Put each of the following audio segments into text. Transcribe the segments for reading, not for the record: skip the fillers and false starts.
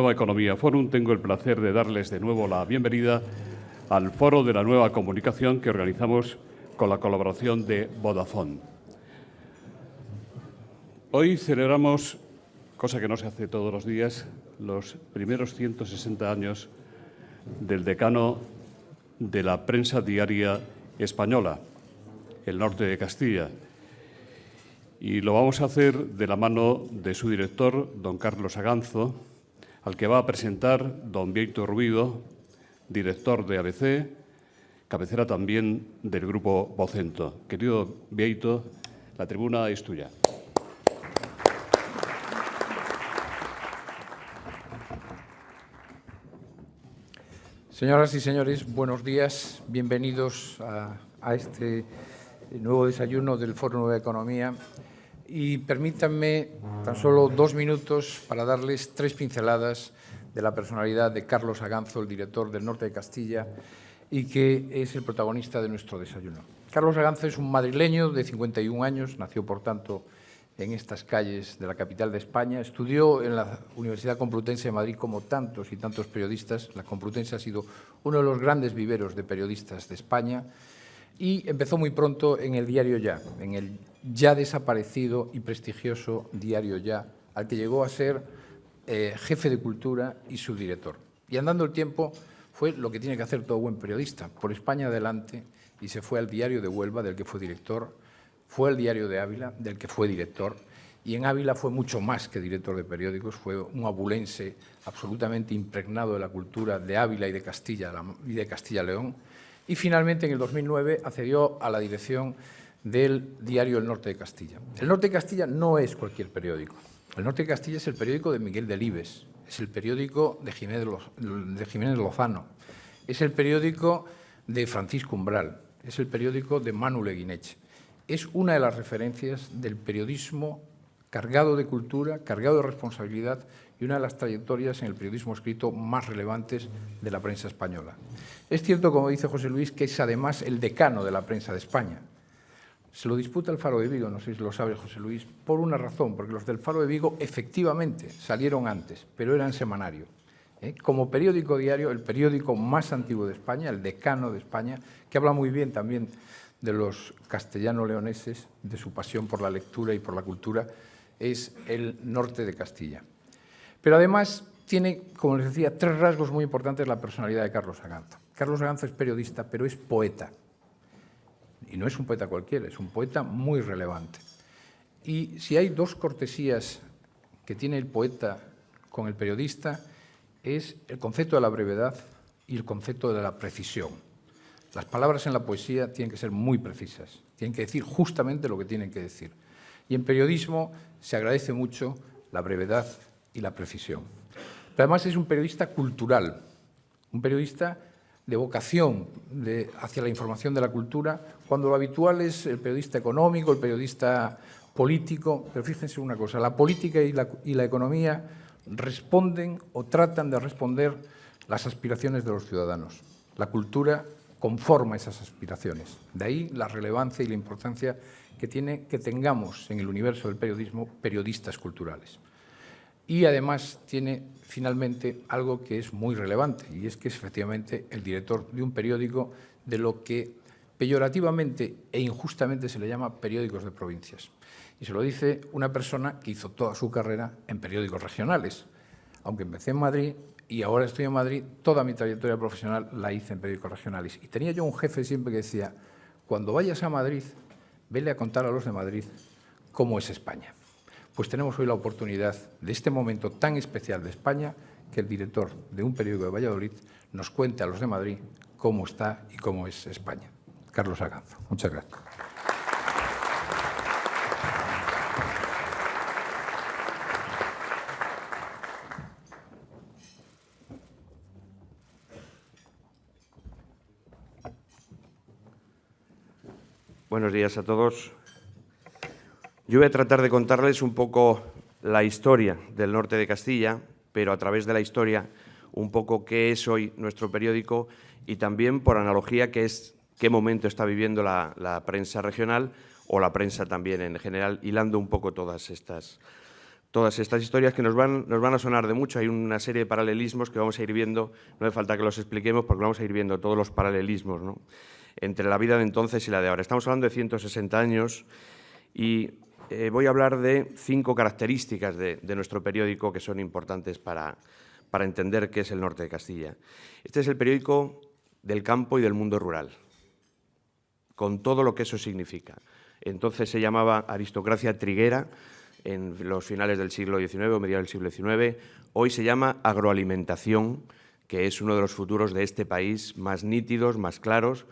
Nueva Economía Fórum, tengo el placer de darles de nuevo la bienvenida al Foro de la Nueva Comunicación que organizamos con la colaboración de Vodafone. Hoy celebramos, cosa que no se hace todos los días, los primeros 160 años del decano de la prensa diaria española, El Norte de Castilla. Y lo vamos a hacer de la mano de su director, don Carlos Aganzo, al que va a presentar don Bieito Rubido, director de ABC, cabecera también del Grupo Vocento. Querido Bieito, la tribuna es tuya. Señoras y señores, buenos días. Bienvenidos a este nuevo desayuno del Foro Nueva Economía. Y permítanme tan solo 2 minutos para darles 3 pinceladas de la personalidad de Carlos Aganzo, el director del Norte de Castilla, y que es el protagonista de nuestro desayuno. Carlos Aganzo es un madrileño de 51 años, nació, por tanto, en estas calles de la capital de España. Estudió en la Universidad Complutense de Madrid como tantos y tantos periodistas. La Complutense ha sido uno de los grandes viveros de periodistas de España y empezó muy pronto en el diario Ya, en el ya desaparecido y prestigioso diario Ya, al que llegó a ser jefe de cultura y subdirector. Y andando el tiempo fue lo que tiene que hacer todo buen periodista, por España adelante, y se fue al diario de Huelva, del que fue director, fue al diario de Ávila, del que fue director, y en Ávila fue mucho más que director de periódicos, fue un abulense absolutamente impregnado de la cultura de Ávila y de Castilla-León, y finalmente en el 2009 accedió a la dirección del diario El Norte de Castilla. El Norte de Castilla no es cualquier periódico. El Norte de Castilla es el periódico de Miguel Delibes, es el periódico de Jiménez Lozano, es el periódico de Francisco Umbral, es el periódico de Manu Leguineche. Es una de las referencias del periodismo cargado de cultura, cargado de responsabilidad y una de las trayectorias en el periodismo escrito más relevantes de la prensa española. Es cierto, como dice José Luis, que es además el decano de la prensa de España. Se lo disputa el Faro de Vigo, no sé si lo sabe José Luis, por una razón, porque los del Faro de Vigo efectivamente salieron antes, pero eran semanario. Como periódico diario, el periódico más antiguo de España, el decano de España, que habla muy bien también de los castellano-leoneses, de su pasión por la lectura y por la cultura, es El Norte de Castilla. Pero además tiene, como les decía, 3 rasgos muy importantes la personalidad de Carlos Aganzo. Carlos Aganzo es periodista, pero es poeta. Y no es un poeta cualquiera, es un poeta muy relevante. Y si hay 2 cortesías que tiene el poeta con el periodista, es el concepto de la brevedad y el concepto de la precisión. Las palabras en la poesía tienen que ser muy precisas, tienen que decir justamente lo que tienen que decir. Y en periodismo se agradece mucho la brevedad y la precisión. Pero además es un periodista cultural, un periodista de vocación hacia la información de la cultura, cuando lo habitual es el periodista económico, el periodista político. Pero fíjense una cosa, la política y la economía responden o tratan de responder las aspiraciones de los ciudadanos. La cultura conforma esas aspiraciones. De ahí la relevancia y la importancia que tiene que tengamos en el universo del periodismo periodistas culturales. Y además tiene finalmente algo que es muy relevante, y es que es efectivamente el director de un periódico de lo que peyorativamente e injustamente se le llama periódicos de provincias. Y se lo dice una persona que hizo toda su carrera en periódicos regionales. Aunque empecé en Madrid y ahora estoy en Madrid, toda mi trayectoria profesional la hice en periódicos regionales. Y tenía yo un jefe siempre que decía, cuando vayas a Madrid, vele a contar a los de Madrid cómo es España. Pues tenemos hoy la oportunidad de este momento tan especial de España que el director de un periódico de Valladolid nos cuente a los de Madrid cómo está y cómo es España. Carlos Aganzo. Muchas gracias. Buenos días a todos. Yo voy a tratar de contarles un poco la historia del Norte de Castilla, pero a través de la historia un poco qué es hoy nuestro periódico y también, por analogía, qué momento está viviendo la prensa regional o la prensa también en general, hilando un poco todas estas todas estas historias que nos van a sonar de mucho. Hay una serie de paralelismos que vamos a ir viendo, no hace falta que los expliquemos porque vamos a ir viendo todos los paralelismos, ¿no?, entre la vida de entonces y la de ahora. Estamos hablando de 160 años y voy a hablar de 5 características de nuestro periódico que son importantes para entender qué es el norte de Castilla. Este es el periódico del campo y del mundo rural, con todo lo que eso significa. Entonces se llamaba aristocracia triguera en los finales del siglo XIX o mediados del siglo XIX. Hoy se llama agroalimentación, que es uno de los futuros de este país más nítidos, más claros,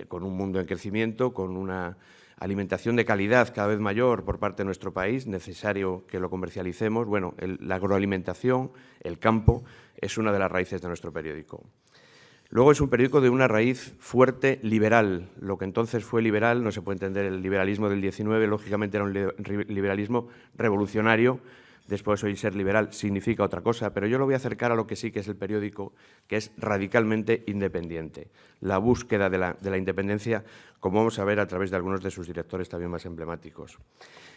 con un mundo en crecimiento, con una alimentación de calidad cada vez mayor por parte de nuestro país, necesario que lo comercialicemos. Bueno, la agroalimentación, el campo, es una de las raíces de nuestro periódico. Luego es un periódico de una raíz fuerte liberal. Lo que entonces fue liberal, no se puede entender el liberalismo del XIX, lógicamente era un liberalismo revolucionario. Después hoy ser liberal significa otra cosa, pero yo lo voy a acercar a lo que sí que es el periódico, que es radicalmente independiente. La búsqueda de la independencia, como vamos a ver a través de algunos de sus directores también más emblemáticos.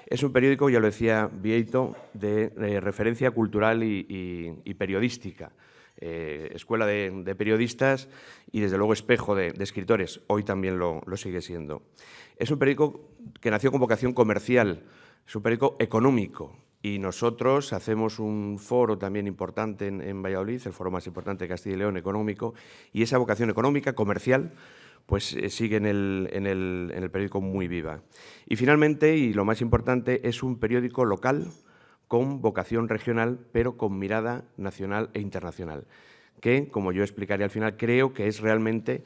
Es un periódico, ya lo decía Vieito, de referencia cultural y periodística. Escuela de periodistas y, desde luego, espejo de escritores. Hoy también lo sigue siendo. Es un periódico que nació con vocación comercial, es un periódico económico. Y nosotros hacemos un foro también importante en Valladolid, el foro más importante de Castilla y León, económico, y esa vocación económica, comercial, pues sigue en el periódico muy viva. Y finalmente, y lo más importante, es un periódico local con vocación regional, pero con mirada nacional e internacional, que, como yo explicaré al final, creo que es realmente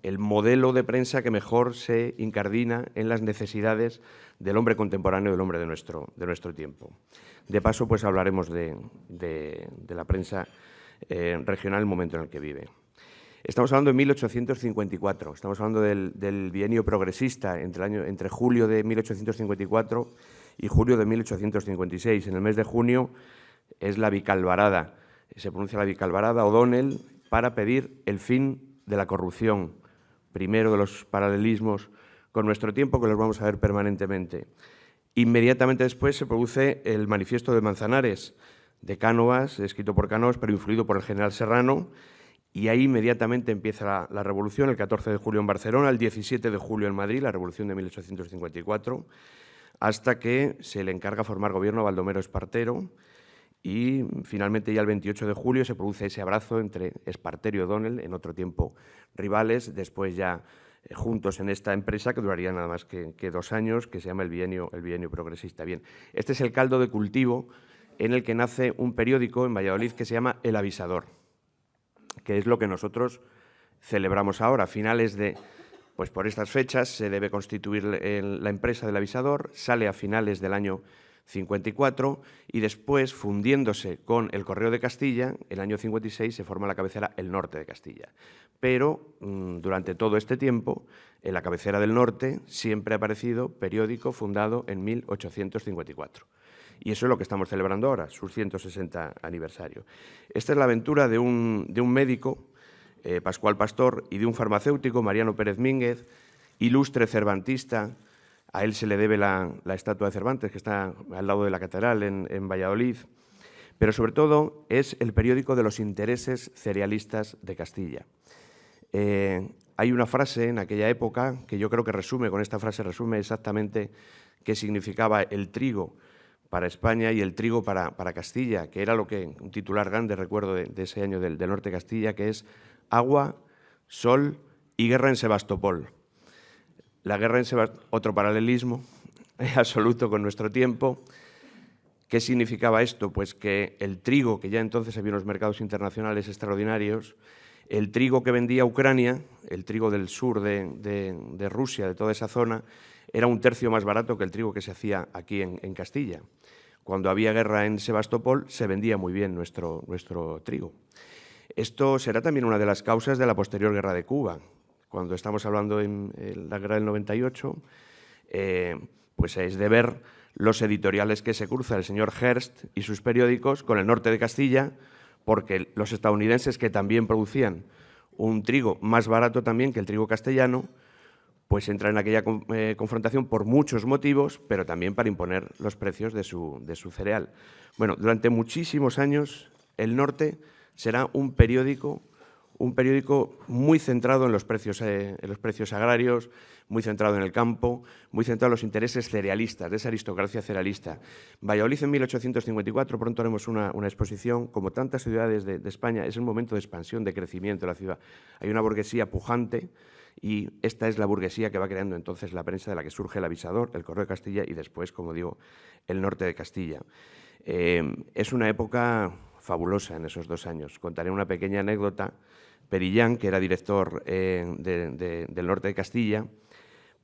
el modelo de prensa que mejor se incardina en las necesidades del hombre contemporáneo, del hombre de nuestro tiempo. De paso, pues hablaremos de la prensa regional, el momento en el que vive. Estamos hablando de 1854, estamos hablando del bienio progresista entre julio de 1854 y julio de 1856. En el mes de junio es la bicalvarada, se pronuncia la bicalvarada O'Donnell, para pedir el fin de la corrupción. Primero de los paralelismos con nuestro tiempo, que los vamos a ver permanentemente. Inmediatamente después se produce el Manifiesto de Manzanares, de Cánovas, escrito por Cánovas, pero influido por el general Serrano, y ahí inmediatamente empieza la revolución, el 14 de julio en Barcelona, el 17 de julio en Madrid, la revolución de 1854, hasta que se le encarga formar gobierno a Baldomero Espartero, y finalmente ya el 28 de julio se produce ese abrazo entre Espartero y O'Donnell, en otro tiempo rivales, después ya juntos en esta empresa que duraría nada más que 2 años, que se llama el bienio progresista. Bien, este es el caldo de cultivo en el que nace un periódico en Valladolid que se llama El Avisador, que es lo que nosotros celebramos ahora. A finales pues por estas fechas se debe constituir la empresa del Avisador, sale a finales del año 54 y después, fundiéndose con el Correo de Castilla, el año 56 se forma la cabecera El Norte de Castilla. Pero durante todo este tiempo, en la cabecera del Norte siempre ha aparecido periódico fundado en 1854. Y eso es lo que estamos celebrando ahora, su 160 aniversario. Esta es la aventura de un médico, Pascual Pastor, y de un farmacéutico, Mariano Pérez Mínguez, ilustre cervantista. A él se le debe la estatua de Cervantes, que está al lado de la catedral en Valladolid. Pero, sobre todo, es el periódico de los intereses cerealistas de Castilla. Hay una frase en aquella época que yo creo que con esta frase resume exactamente qué significaba el trigo para España y el trigo para Castilla, que era un titular grande, recuerdo, de ese año del norte de Castilla, que es agua, sol y guerra en Sebastopol. La guerra en Sebastopol, otro paralelismo absoluto con nuestro tiempo. ¿Qué significaba esto? Pues que el trigo, que ya entonces había unos mercados internacionales extraordinarios, el trigo que vendía Ucrania, el trigo del sur de Rusia, de toda esa zona, era 1/3 más barato que el trigo que se hacía aquí en Castilla. Cuando había guerra en Sebastopol se vendía muy bien nuestro trigo. Esto será también una de las causas de la posterior guerra de Cuba. Cuando estamos hablando en la guerra del 98, pues es de ver los editoriales que se cruza el señor Hearst y sus periódicos con el norte de Castilla, porque los estadounidenses, que también producían un trigo más barato también que el trigo castellano, pues entra en aquella confrontación por muchos motivos, pero también para imponer los precios de su cereal. Bueno, durante muchísimos años El Norte será un periódico muy centrado en los precios agrarios, muy centrado en el campo, muy centrado en los intereses cerealistas, de esa aristocracia cerealista. Valladolid en 1854, pronto haremos una exposición, como tantas ciudades de España, es un momento de expansión, de crecimiento de la ciudad. Hay una burguesía pujante y esta es la burguesía que va creando entonces la prensa de la que surge El Avisador, El Correo de Castilla y después, como digo, El Norte de Castilla. Es una época fabulosa en esos 2 años. Contaré una pequeña anécdota. Perillán, que era director del Norte de Castilla,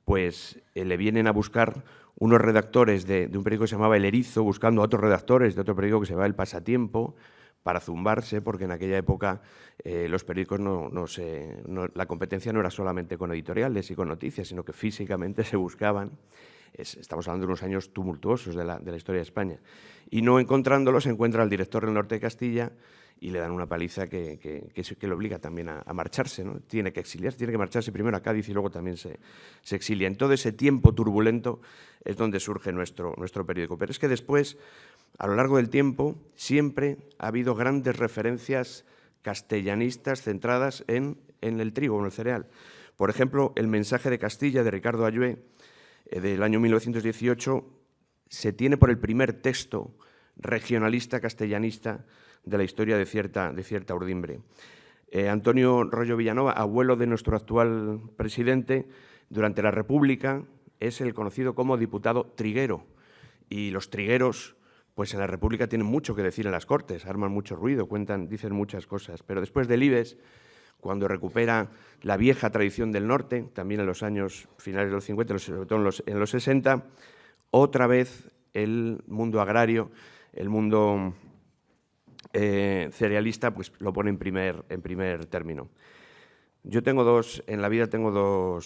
pues le vienen a buscar unos redactores de un periódico que se llamaba El Erizo, buscando a otros redactores de otro periódico que se llamaba El Pasatiempo, para zumbarse, porque en aquella época los periódicos la competencia no era solamente con editoriales y con noticias, sino que físicamente se buscaban. Estamos hablando de unos años tumultuosos de la historia de España. Y no encontrándolos, encuentra al director del Norte de Castilla y le dan una paliza que le obliga también a marcharse, ¿no? Tiene que exiliarse, tiene que marcharse primero a Cádiz y luego también se exilia. En todo ese tiempo turbulento es donde surge nuestro periódico. Pero es que después, a lo largo del tiempo, siempre ha habido grandes referencias castellanistas centradas en el trigo, en el cereal. Por ejemplo, El Mensaje de Castilla, de Ricardo Ayué, del año 1918, se tiene por el primer texto regionalista castellanista de la historia de cierta urdimbre. Antonio Rollo Villanova, abuelo de nuestro actual presidente, durante la República es el conocido como diputado triguero. Y los trigueros, pues en la República tienen mucho que decir en las Cortes, arman mucho ruido, dicen muchas cosas. Pero después del IBEX, cuando recupera la vieja tradición del norte, también en los años finales de los 50, sobre todo en los 60, otra vez el mundo agrario, el mundo cerealista, pues lo pone en primer término. Yo en la vida tengo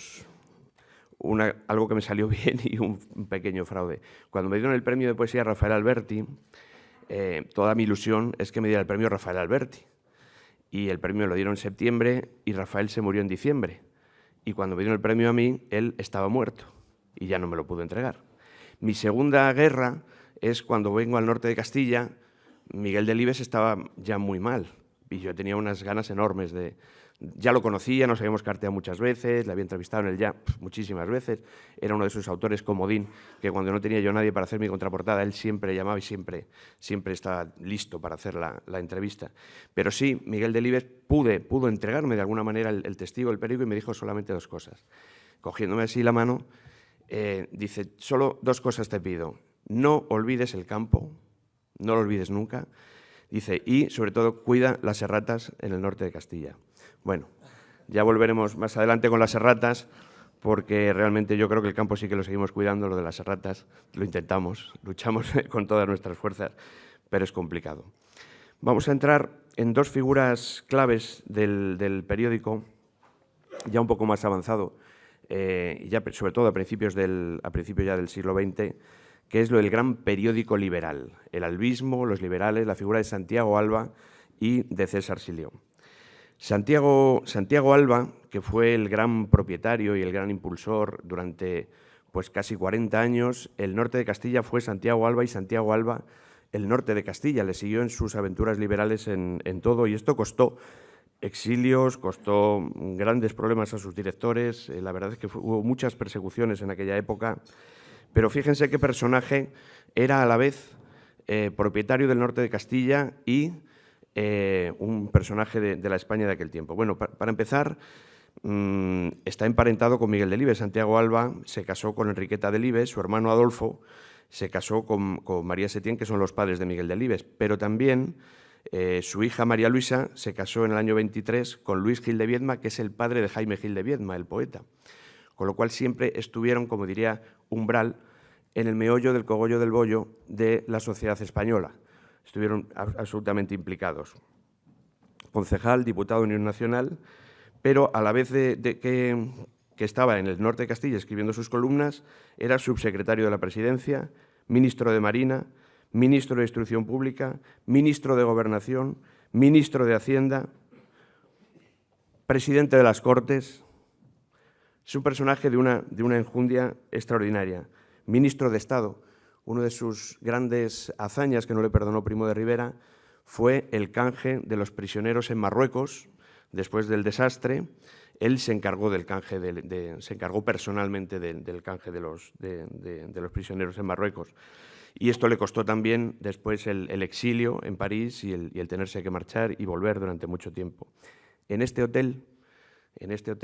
algo que me salió bien y un pequeño fraude. Cuando me dieron el premio de poesía Rafael Alberti, toda mi ilusión es que me diera el premio Rafael Alberti. Y el premio lo dieron en septiembre y Rafael se murió en diciembre. Y cuando me dieron el premio a mí, él estaba muerto y ya no me lo pudo entregar. Mi segunda guerra es cuando vengo al norte de Castilla. Miguel Delibes estaba ya muy mal y yo tenía unas ganas enormes de... Ya lo conocía, nos habíamos carteado muchas veces, le había entrevistado en el Ya muchísimas veces. Era uno de esos autores comodín que cuando no tenía yo nadie para hacer mi contraportada, él siempre llamaba y siempre estaba listo para hacer la entrevista. Pero sí, Miguel Delibes pudo entregarme de alguna manera el testigo del periódico y me dijo solamente 2 cosas. Cogiéndome así la mano, dice, solo 2 cosas te pido. No olvides el campo, no lo olvides nunca. Dice, y sobre todo cuida las erratas en el norte de Castilla. Bueno, ya volveremos más adelante con las erratas, porque realmente yo creo que el campo sí que lo seguimos cuidando, lo de las erratas lo intentamos, luchamos con todas nuestras fuerzas, pero es complicado. Vamos a entrar en 2 figuras claves del periódico, ya un poco más avanzado, ya sobre todo a principios ya del siglo XX, que es lo del gran periódico liberal, el albismo, los liberales, la figura de Santiago Alba y de César Silió. Santiago Alba, que fue el gran propietario y el gran impulsor durante pues, casi 40 años, el norte de Castilla fue Santiago Alba y Santiago Alba el norte de Castilla. Le siguió en sus aventuras liberales en todo y esto costó exilios, costó grandes problemas a sus directores. La verdad es que hubo muchas persecuciones en aquella época, pero fíjense qué personaje era a la vez propietario del norte de Castilla y un personaje de la España de aquel tiempo. Bueno, para empezar, está emparentado con Miguel Delibes. Santiago Alba se casó con Enriqueta Delibes, su hermano Adolfo se casó con María Setién, que son los padres de Miguel Delibes, pero también su hija María Luisa se casó en el año 23 con Luis Gil de Viedma, que es el padre de Jaime Gil de Viedma, el poeta. Con lo cual siempre estuvieron, como diría Umbral, en el meollo del cogollo del bollo de la sociedad española. Estuvieron absolutamente implicados. Concejal, diputado de Unión Nacional, pero a la vez de que estaba en el norte de Castilla escribiendo sus columnas, era subsecretario de la Presidencia, ministro de Marina, ministro de Instrucción Pública, ministro de Gobernación, ministro de Hacienda, presidente de las Cortes. Es un personaje de una enjundia extraordinaria. Ministro de Estado, una de sus grandes hazañas que no le perdonó Primo de Rivera fue el canje de los prisioneros en Marruecos. Después del desastre, él se encargó del canje, se encargó personalmente del canje de los prisioneros en Marruecos. Y esto le costó también después el exilio en París y el tenerse que marchar y volver durante mucho tiempo. En este hotel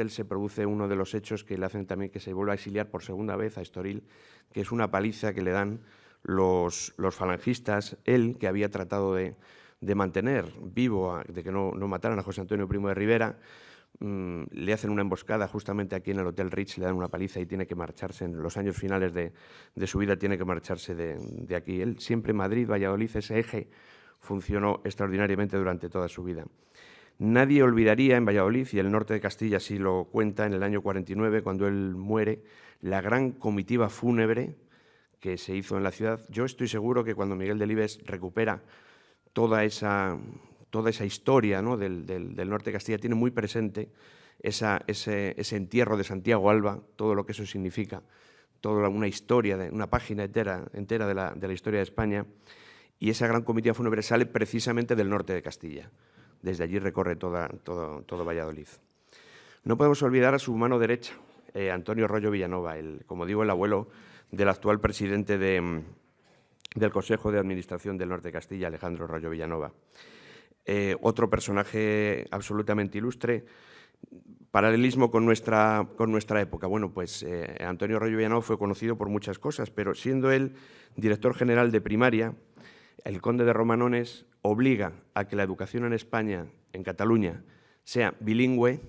se produce uno de los hechos que le hacen también que se vuelva a exiliar por segunda vez a Estoril, que es una paliza que le dan los falangistas. Él, que había tratado de mantener vivo, de que no mataran a José Antonio Primo de Rivera, le hacen una emboscada justamente aquí en el Hotel Ritz, le dan una paliza y tiene que marcharse en los años finales de su vida, tiene que marcharse de aquí. Él siempre Madrid, Valladolid, ese eje funcionó extraordinariamente durante toda su vida. Nadie olvidaría en Valladolid, y el norte de Castilla así lo cuenta, en el año 49, cuando él muere, la gran comitiva fúnebre que se hizo en la ciudad. Yo estoy seguro que cuando Miguel Delibes recupera toda esa historia, ¿no?, del norte de Castilla, tiene muy presente ese entierro de Santiago Alba, todo lo que eso significa, toda una historia, una página entera de la historia de España, y esa gran comitiva fúnebre sale precisamente del norte de Castilla. Desde allí recorre todo Valladolid. No podemos olvidar a su mano derecha, Antonio Rollo Villanova, como digo, el abuelo del actual presidente del Consejo de Administración del Norte de Castilla, Alejandro Rollo Villanova. Otro personaje absolutamente ilustre. Paralelismo con nuestra época. Bueno, pues Antonio Rollo Villanova fue conocido por muchas cosas, pero siendo él director general de primaria, el conde de Romanones obliga a que la educación en España, en Cataluña, sea bilingüe,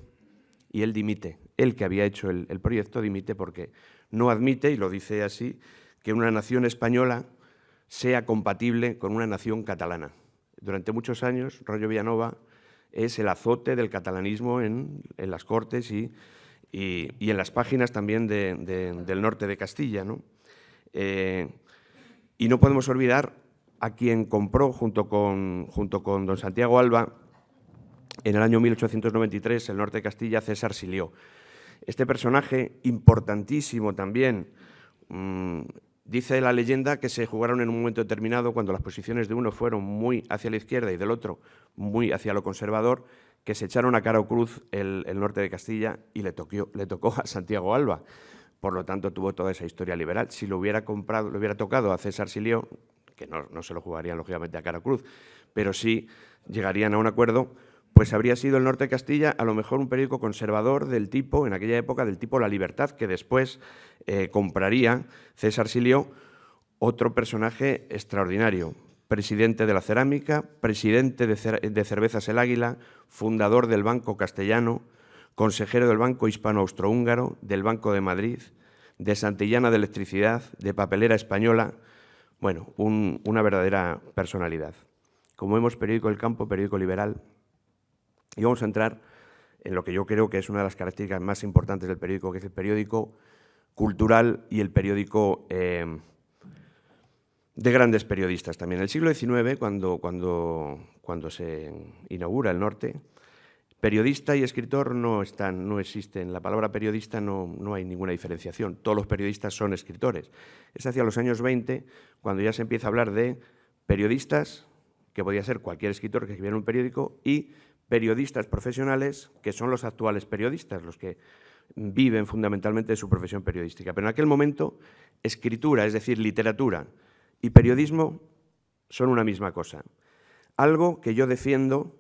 y él dimite. Él, que había hecho el proyecto, dimite porque no admite, y lo dice así, que una nación española sea compatible con una nación catalana. Durante muchos años, Rollo Villanova es el azote del catalanismo en las Cortes y en las páginas también del norte de Castilla, ¿no? Y no podemos olvidar a quien compró junto con don Santiago Alba en el año 1893 el norte de Castilla, César Silió. Este personaje importantísimo también, dice la leyenda que se jugaron en un momento determinado cuando las posiciones de uno fueron muy hacia la izquierda y del otro muy hacia lo conservador, que se echaron a cara o cruz el norte de Castilla y le tocó a Santiago Alba. Por lo tanto, tuvo toda esa historia liberal. Si lo hubiera tocado a César Silió, que no se lo jugarían lógicamente a cara o cruz, pero sí llegarían a un acuerdo, pues habría sido el norte de Castilla a lo mejor un periódico conservador del tipo, en aquella época, del tipo La Libertad, que después compraría César Silió, otro personaje extraordinario, presidente de la Cerámica, presidente de Cervezas El Águila, fundador del Banco Castellano, consejero del Banco Hispano-Austrohúngaro, del Banco de Madrid, de Santillana de Electricidad, de Papelera Española. Bueno, una verdadera personalidad. Como vemos, periódico del campo, periódico liberal. Y vamos a entrar en lo que yo creo que es una de las características más importantes del periódico, que es el periódico cultural y el periódico de grandes periodistas también. En el siglo XIX, cuando se inaugura el norte, periodista y escritor no existen. La palabra periodista no hay ninguna diferenciación. Todos los periodistas son escritores. Es hacia los años 20 cuando ya se empieza a hablar de periodistas, que podía ser cualquier escritor que escribiera un periódico, y periodistas profesionales, que son los actuales periodistas, los que viven fundamentalmente de su profesión periodística. Pero en aquel momento, escritura, es decir, literatura, y periodismo son una misma cosa. Algo que yo defiendo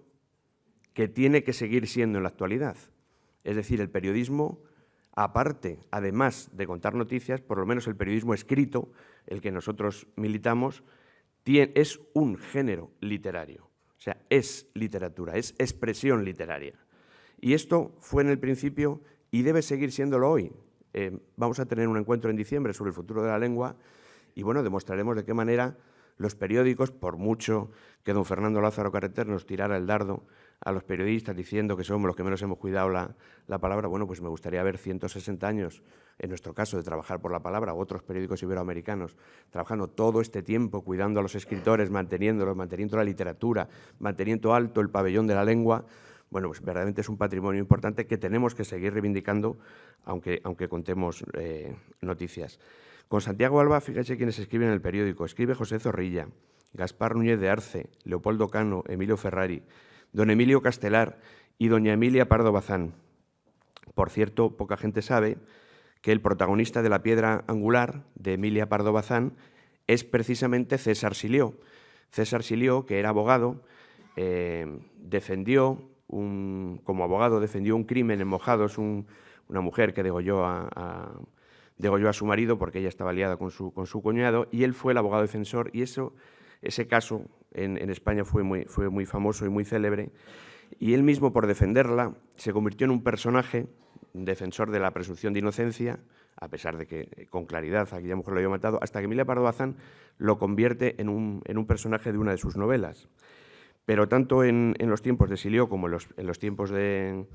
que tiene que seguir siendo en la actualidad. Es decir, el periodismo, aparte, además de contar noticias, por lo menos el periodismo escrito, el que nosotros militamos, es un género literario. O sea, es literatura, es expresión literaria. Y esto fue en el principio y debe seguir siéndolo hoy. Vamos a tener un encuentro en diciembre sobre el futuro de la lengua y, bueno, demostraremos de qué manera los periódicos, por mucho que don Fernando Lázaro Carreter nos tirara el dardo a los periodistas diciendo que somos los que menos hemos cuidado la palabra, bueno, pues me gustaría ver 160 años, en nuestro caso, de trabajar por la palabra, u otros periódicos iberoamericanos, trabajando todo este tiempo, cuidando a los escritores, manteniendo la literatura, manteniendo alto el pabellón de la lengua, bueno, pues verdaderamente es un patrimonio importante que tenemos que seguir reivindicando, aunque contemos noticias. Con Santiago Alba, fíjense quienes escriben en el periódico. Escribe José Zorrilla, Gaspar Núñez de Arce, Leopoldo Cano, Emilio Ferrari, don Emilio Castelar y doña Emilia Pardo Bazán. Por cierto, poca gente sabe que el protagonista de La piedra angular, de Emilia Pardo Bazán, es precisamente César Silió. César Silió, que era abogado, como abogado defendió un crimen en Mojados, una mujer que degolló a su marido porque ella estaba liada con su cuñado, y él fue el abogado defensor, y ese caso en España fue muy famoso y muy célebre, y él mismo, por defenderla, se convirtió en un personaje defensor de la presunción de inocencia, a pesar de que con claridad aquella mujer lo había matado, hasta que Emilia Pardo Bazán lo convierte en un personaje de una de sus novelas. Pero tanto en los tiempos de Silió como en los tiempos de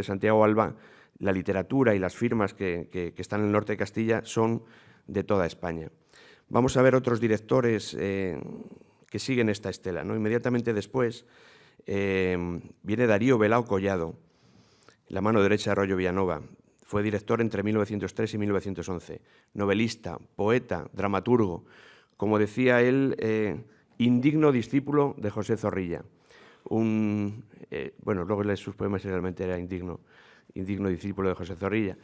Santiago Alba, la literatura y las firmas que están en el norte de Castilla son de toda España. Vamos a ver otros directores que siguen esta estela, ¿no? Inmediatamente después viene Darío Velao Collado, la mano derecha de Arroyo Villanova. Fue director entre 1903 y 1911, novelista, poeta, dramaturgo, como decía él, indigno discípulo de José Zorrilla. Bueno, luego lees sus poemas y realmente era indigno discípulo de José Zorrilla,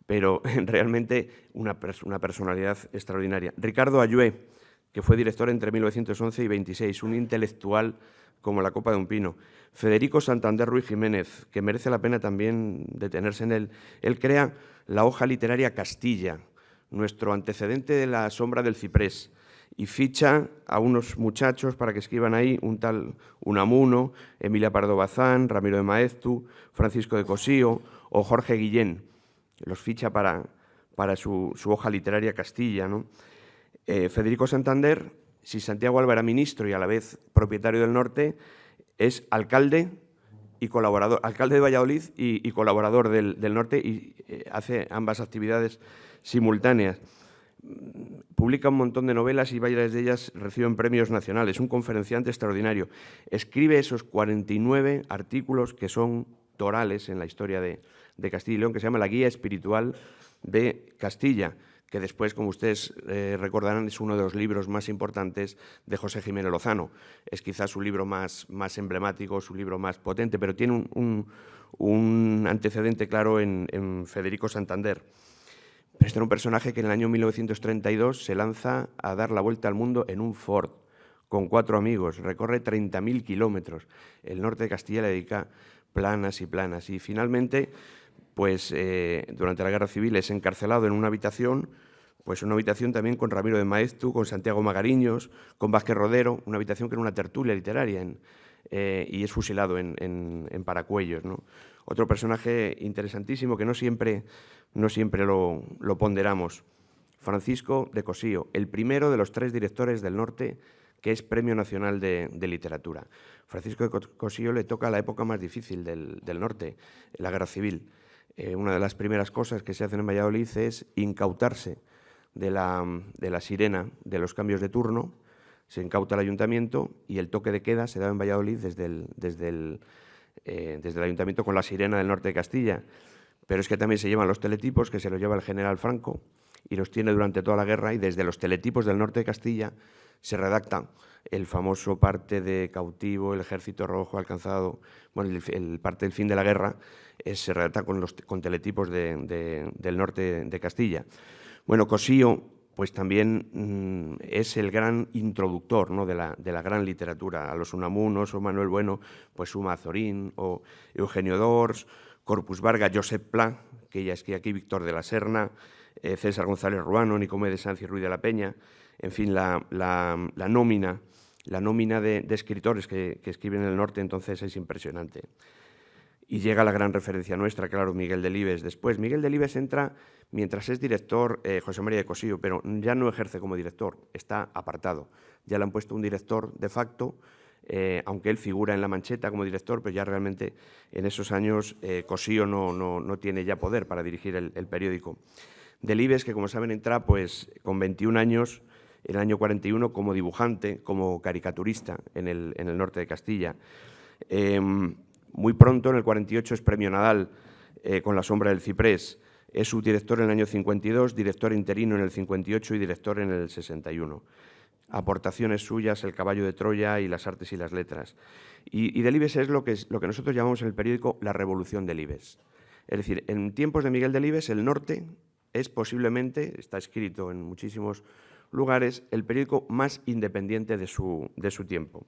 pero realmente una personalidad extraordinaria. Ricardo Ayué, que fue director entre 1911 y 26, un intelectual como la copa de un pino. Federico Santander Ruiz Jiménez, que merece la pena también detenerse en él. Él crea la hoja literaria Castilla, nuestro antecedente de La sombra del ciprés, y ficha a unos muchachos para que escriban ahí, un tal Unamuno, Emilia Pardo Bazán, Ramiro de Maeztu, Francisco de Cosío o Jorge Guillén. Los ficha para su hoja literaria Castilla, ¿no? Federico Santander, si Santiago Alba era ministro y a la vez propietario del norte, es alcalde y colaborador, alcalde de Valladolid y colaborador del norte, y hace ambas actividades simultáneas. Publica un montón de novelas y varias de ellas reciben premios nacionales. Un conferenciante extraordinario. Escribe esos 49 artículos que son torales en la historia de Castilla y León, que se llama La Guía Espiritual de Castilla, que después, como ustedes recordarán, es uno de los libros más importantes de José Jiménez Lozano. Es quizás su libro más emblemático, su libro más potente, pero tiene un antecedente claro en Federico Santander. Pero este era un personaje que en el año 1932 se lanza a dar la vuelta al mundo en un Ford, con 4 amigos, recorre 30.000 kilómetros. El norte de Castilla le dedica planas y planas, y finalmente, pues durante la Guerra Civil es encarcelado en una habitación, pues una habitación también con Ramiro de Maeztu, con Santiago Magariños, con Vázquez Rodero, una habitación que era una tertulia literaria, y es fusilado en Paracuellos, ¿no? Otro personaje interesantísimo que no siempre lo ponderamos, Francisco de Cosío, el primero de los 3 directores del norte que es Premio Nacional de Literatura. Francisco de Cosío le toca la época más difícil del norte, la Guerra Civil. Una de las primeras cosas que se hacen en Valladolid es incautarse de la sirena de los cambios de turno. Se incauta el ayuntamiento y el toque de queda se da en Valladolid desde el ayuntamiento con la sirena del norte de Castilla. Pero es que también se llevan los teletipos, que se los lleva el general Franco, y los tiene durante toda la guerra, y desde los teletipos del norte de Castilla se redacta el famoso parte de cautivo, el ejército rojo alcanzado, bueno, el parte del fin de la guerra, se redacta con teletipos del norte de Castilla. Bueno, Cosío, pues también es el gran introductor, ¿no?, de la gran literatura. A los Unamunos o Manuel Bueno, pues suma a Zorín o Eugenio d'Ors, Corpus Varga, Josep Pla, que ya escribe aquí, Víctor de la Serna, César González Ruano, Nicomé de Sanz y Ruiz de la Peña, en fin, la nómina de escritores que escriben en el norte entonces es impresionante. Y llega la gran referencia nuestra, claro, Miguel Delibes. Después, Miguel Delibes entra mientras es director José María de Cosío, pero ya no ejerce como director, está apartado. Ya le han puesto un director de facto, aunque él figura en La Mancheta como director, pero ya realmente en esos años Cosío no tiene ya poder para dirigir el periódico. Delibes, que como saben entra pues con 21 años, en el año 41, como dibujante, como caricaturista en el norte de Castilla. Muy pronto, en el 48, es Premio Nadal con La sombra del ciprés. Es subdirector en el año 52, director interino en el 58 y director en el 61. Aportaciones suyas, El caballo de Troya y Las artes y las letras. Y Delibes es lo que nosotros llamamos en el periódico la revolución Delibes. Es decir, en tiempos de Miguel Delibes, el Norte es posiblemente, está escrito en muchísimos lugares, el periódico más independiente de su tiempo.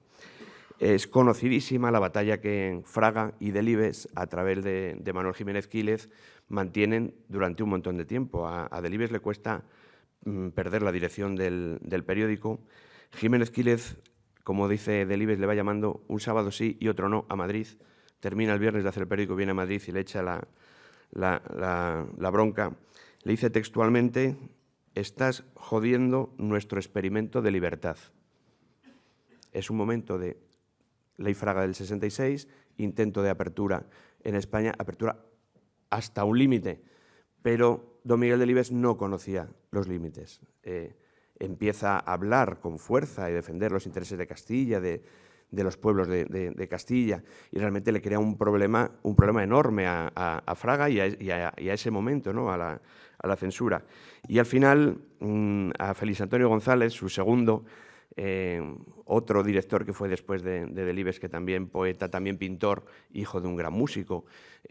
Es conocidísima la batalla que Fraga y Delibes, a través de Manuel Jiménez Quílez, mantienen durante un montón de tiempo. A Delibes le cuesta perder la dirección del periódico. Jiménez Quílez, como dice Delibes, le va llamando un sábado sí y otro no a Madrid. Termina el viernes de hacer el periódico, viene a Madrid y le echa la bronca. Le dice textualmente: estás jodiendo nuestro experimento de libertad. Es un momento de Ley Fraga del 66, intento de apertura en España, apertura hasta un límite, pero don Miguel Delibes no conocía los límites. Empieza a hablar con fuerza y defender los intereses de Castilla, de los pueblos de Castilla, y realmente le crea un problema enorme a Fraga y a ese momento, ¿no? a la censura. Y al final, a Félix Antonio González, su segundo, otro director que fue después de Delibes, que también poeta, también pintor, hijo de un gran músico,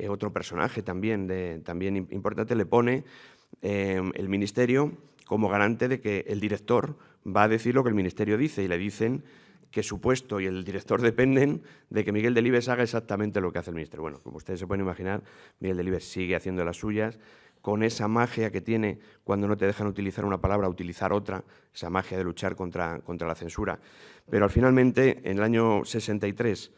otro personaje también importante, le pone el ministerio como garante de que el director va a decir lo que el ministerio dice, y le dicen que su puesto y el director dependen de que Miguel Delibes haga exactamente lo que hace el ministerio. Bueno, como ustedes se pueden imaginar, Miguel Delibes sigue haciendo las suyas, con esa magia que tiene cuando no te dejan utilizar una palabra, utilizar otra, esa magia de luchar contra la censura. Pero finalmente, en el año 63,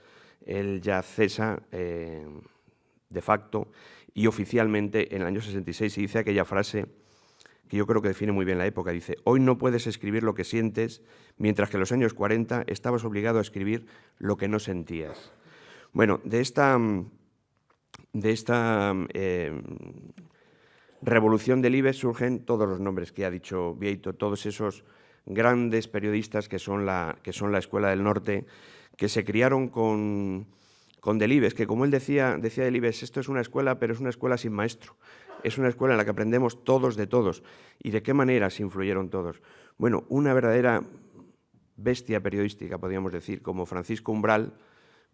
él ya cesa de facto, y oficialmente en el año 66 se dice aquella frase que yo creo que define muy bien la época. Dice: hoy no puedes escribir lo que sientes, mientras que en los años 40 estabas obligado a escribir lo que no sentías. Bueno, de esta revolución del Delibes surgen todos los nombres que ha dicho Bieito, todos esos grandes periodistas que son la Escuela del Norte, que se criaron con Delibes, que, como él decía Delibes, esto es una escuela, pero es una escuela sin maestro. Es una escuela en la que aprendemos todos de todos. ¿Y de qué manera se influyeron todos? Bueno, una verdadera bestia periodística, podríamos decir, como Francisco Umbral,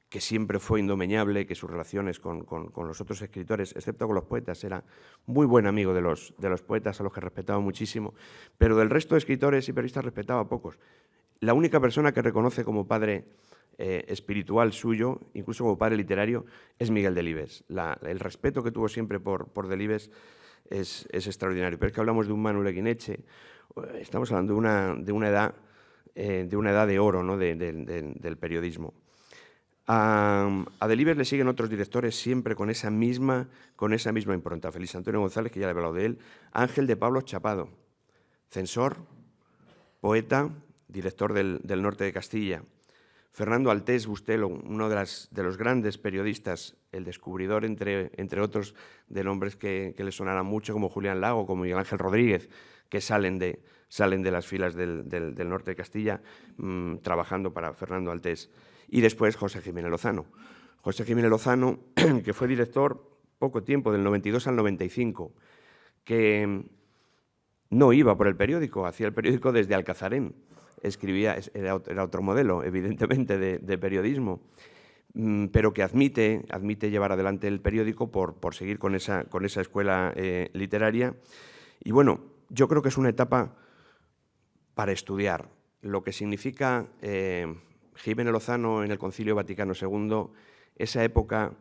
que siempre fue indomeñable, que sus relaciones con los otros escritores, excepto con los poetas, era muy buen amigo de los poetas, a los que respetaba muchísimo, pero del resto de escritores y periodistas respetaba a pocos. La única persona que reconoce como padre espiritual suyo, incluso como padre literario, es Miguel Delibes. El respeto que tuvo siempre por Delibes es extraordinario. Pero es que hablamos de un Manuel Eguineche, estamos hablando de una edad de oro, ¿no? del periodismo. A Delibes le siguen otros directores siempre con esa misma impronta. Félix Antonio González, que ya le he hablado de él. Ángel de Pablos Chapado, censor, poeta, director del Norte de Castilla. Fernando Altés Bustelo, uno de los grandes periodistas, el descubridor, entre otros, de nombres que le sonarán mucho, como Julián Lago, como Miguel Ángel Rodríguez, que salen de las filas del Norte de Castilla, trabajando para Fernando Altés. Y después José Jiménez Lozano. José Jiménez Lozano, que fue director poco tiempo, del 92 al 95, que no iba por el periódico, hacía el periódico desde Alcazarén. Escribía, era otro modelo, evidentemente, de periodismo, pero que admite llevar adelante el periódico por seguir con esa escuela literaria. Y bueno, yo creo que es una etapa para estudiar lo que significa Jiménez Lozano en el Concilio Vaticano II, esa época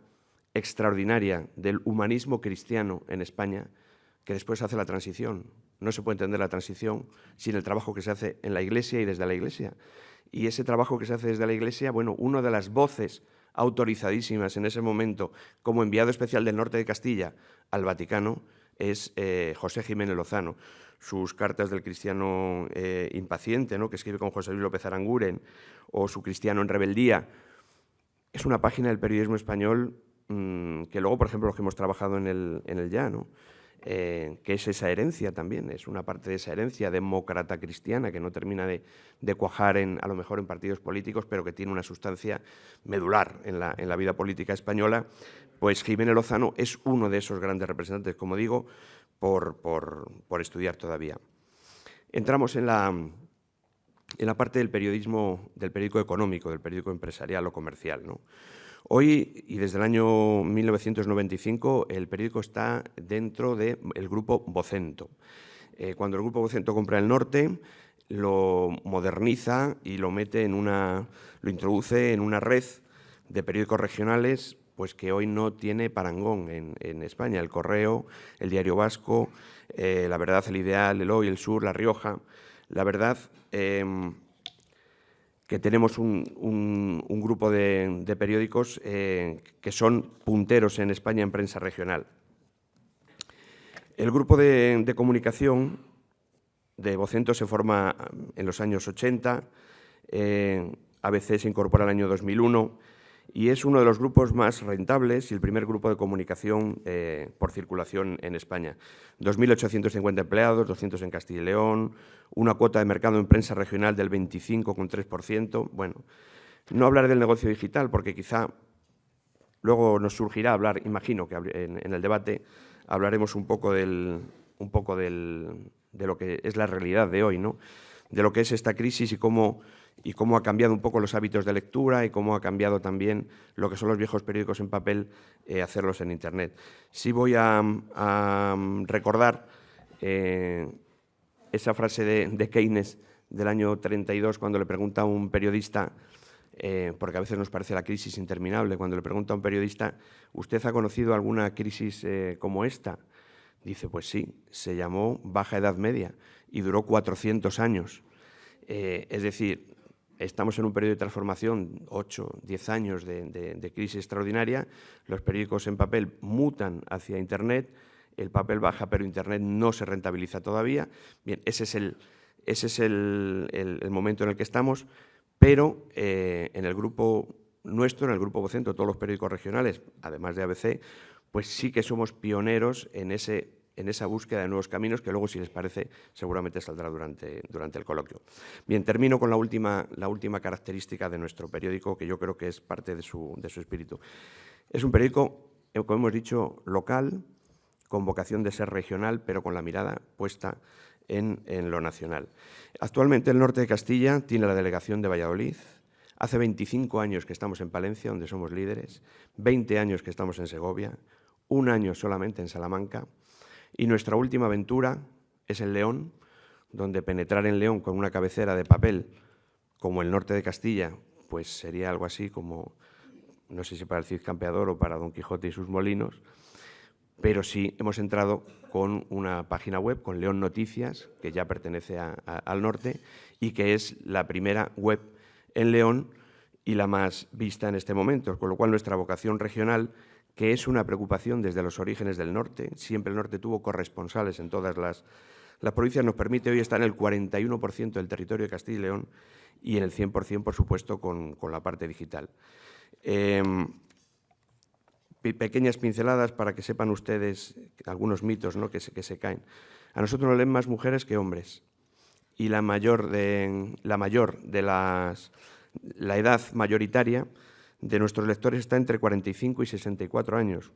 extraordinaria del humanismo cristiano en España, que después hace la transición. No se puede entender la transición sin el trabajo que se hace en la Iglesia y desde la Iglesia. Y ese trabajo que se hace desde la Iglesia, bueno, una de las voces autorizadísimas en ese momento como enviado especial del Norte de Castilla al Vaticano es José Jiménez Lozano. Sus cartas del cristiano impaciente, ¿no?, que escribe con José Luis López Aranguren, o su Cristiano en rebeldía. Es una página del periodismo español que luego, por ejemplo, los que hemos trabajado en el Ya, ¿no?, que es esa herencia también, es una parte de esa herencia demócrata cristiana que no termina de cuajar a lo mejor en partidos políticos, pero que tiene una sustancia medular en la vida política española, pues Jiménez Lozano es uno de esos grandes representantes, como digo, por estudiar todavía. Entramos en la parte del periodismo, del periódico económico, del periódico empresarial o comercial, ¿no? Hoy, y desde el año 1995, el periódico está dentro del grupo Vocento. Cuando el grupo Vocento compra El Norte, lo moderniza y lo introduce en una red de periódicos regionales, pues que hoy no tiene parangón en España. El Correo, el Diario Vasco, La Verdad, El Ideal, El Hoy, El Sur, La Rioja. La verdad que tenemos un grupo de periódicos que son punteros en España en prensa regional. El grupo de comunicación de Vocento se forma en los años 80, ABC se incorpora en el año 2001 y es uno de los grupos más rentables y el primer grupo de comunicación por circulación en España. 2.850 empleados, 200 en Castilla y León, una cuota de mercado en prensa regional del 25,3%. Bueno, no hablaré del negocio digital porque quizá luego nos surgirá hablar, imagino que en el debate hablaremos un poco de lo que es la realidad de hoy, ¿no? De lo que es esta crisis y cómo ha cambiado un poco los hábitos de lectura y cómo ha cambiado también lo que son los viejos periódicos en papel, hacerlos en Internet. Sí voy a recordar esa frase de Keynes del año 32, cuando le pregunta a un periodista, porque a veces nos parece la crisis interminable, cuando le pregunta a un periodista, ¿usted ha conocido alguna crisis como esta? Dice, pues sí, se llamó Baja Edad Media y duró 400 años. Es decir, estamos en un periodo de transformación, 8, 10 años de crisis extraordinaria, los periódicos en papel mutan hacia Internet, el papel baja, pero Internet no se rentabiliza todavía. Bien, ese es el momento en el que estamos, pero en el grupo nuestro, en el grupo Vocento, todos los periódicos regionales, además de ABC, pues sí que somos pioneros en esa búsqueda de nuevos caminos, que luego, si les parece, seguramente saldrá durante el coloquio. Bien, termino con la última característica de nuestro periódico, que yo creo que es parte de su espíritu. Es un periódico, como hemos dicho, local, con vocación de ser regional, pero con la mirada puesta en lo nacional. Actualmente el norte de Castilla tiene la delegación de Valladolid. Hace 25 años que estamos en Palencia, donde somos líderes, 20 años que estamos en Segovia, 1 año solamente en Salamanca, y nuestra última aventura es en León, donde penetrar en León con una cabecera de papel como el norte de Castilla, pues sería algo así como, no sé si para el Cid Campeador o para Don Quijote y sus molinos, pero sí hemos entrado con una página web, con León Noticias, que ya pertenece al norte y que es la primera web en León y la más vista en este momento, con lo cual nuestra vocación regional, que es una preocupación desde los orígenes del norte, siempre el norte tuvo corresponsales en todas las provincias, nos permite hoy estar en el 41% del territorio de Castilla y León y en el 100%, por supuesto, con la parte digital. Pequeñas pinceladas para que sepan ustedes algunos mitos, ¿no?, que se caen. A nosotros nos leen más mujeres que hombres y la edad mayoritaria de nuestros lectores está entre 45 y 64 años.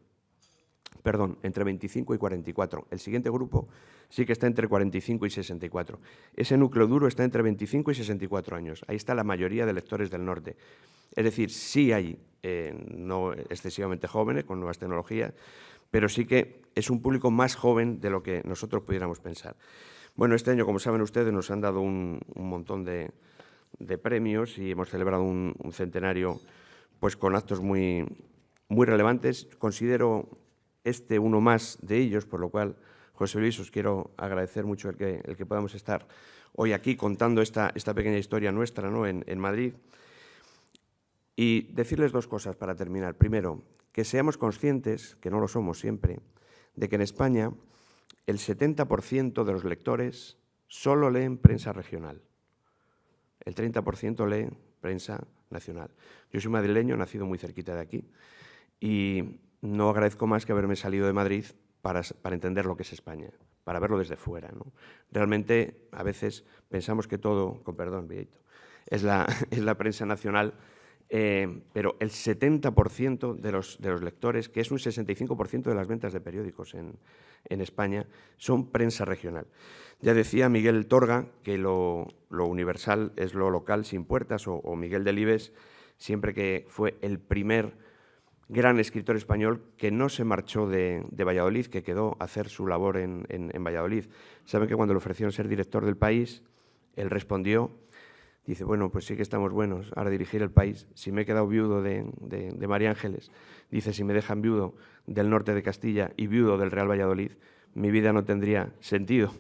Perdón, entre 25 y 44. El siguiente grupo sí que está entre 45 y 64. Ese núcleo duro está entre 25 y 64 años. Ahí está la mayoría de lectores del norte. Es decir, sí hay, no excesivamente jóvenes, con nuevas tecnologías, pero sí que es un público más joven de lo que nosotros pudiéramos pensar. Bueno, este año, como saben ustedes, nos han dado un montón de premios y hemos celebrado un centenario pues con actos muy relevantes. Considero uno más de ellos, por lo cual, José Luis, os quiero agradecer mucho el que podamos estar hoy aquí contando esta pequeña historia nuestra, ¿no?, en Madrid. Y decirles 2 cosas para terminar. Primero, que seamos conscientes, que no lo somos siempre, de que en España el 70% de los lectores solo leen prensa regional. El 30% lee prensa nacional. Yo soy madrileño, nacido muy cerquita de aquí, y no agradezco más que haberme salido de Madrid para entender lo que es España, para verlo desde fuera, ¿no? Realmente, a veces pensamos que todo, con perdón, Vieito, es la prensa nacional, pero el 70% de los lectores, que es un 65% de las ventas de periódicos en España, son prensa regional. Ya decía Miguel Torga que lo universal es lo local sin puertas, o Miguel Delibes, siempre que fue el primer gran escritor español que no se marchó de Valladolid, que quedó a hacer su labor en Valladolid. Saben que cuando le ofrecieron ser director del País, él respondió, dice, bueno, pues sí que estamos buenos, ahora dirigir el País. Si me he quedado viudo de María Ángeles, dice, si me dejan viudo del norte de Castilla y viudo del Real Valladolid, mi vida no tendría sentido.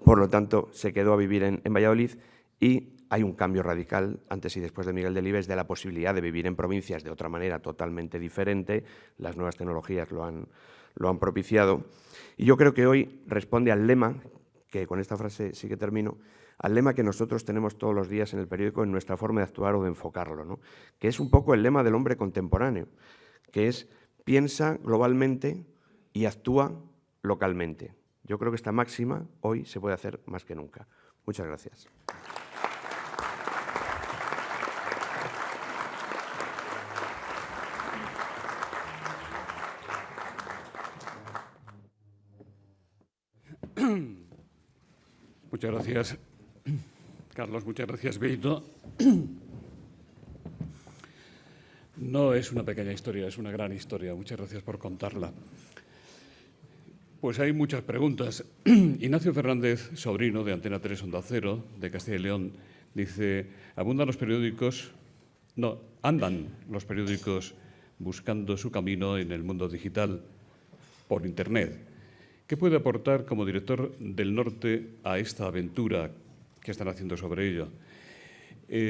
Por lo tanto, se quedó a vivir en Valladolid y hay un cambio radical antes y después de Miguel Delibes de la posibilidad de vivir en provincias de otra manera totalmente diferente. Las nuevas tecnologías lo han propiciado. Y yo creo que hoy responde al lema, que con esta frase sí que termino, al lema que nosotros tenemos todos los días en el periódico en nuestra forma de actuar o de enfocarlo, ¿no? Que es un poco el lema del hombre contemporáneo, que es piensa globalmente y actúa localmente. Yo creo que esta máxima hoy se puede hacer más que nunca. Muchas gracias. Muchas gracias, Carlos. Muchas gracias, Vieito. No es una pequeña historia, es una gran historia. Muchas gracias por contarla. Pues hay muchas preguntas. Ignacio Fernández, sobrino de Antena 3 Onda Cero, de Castilla y León, dice, andan los periódicos buscando su camino en el mundo digital por Internet. ¿Qué puede aportar como director del Norte a esta aventura que están haciendo sobre ello?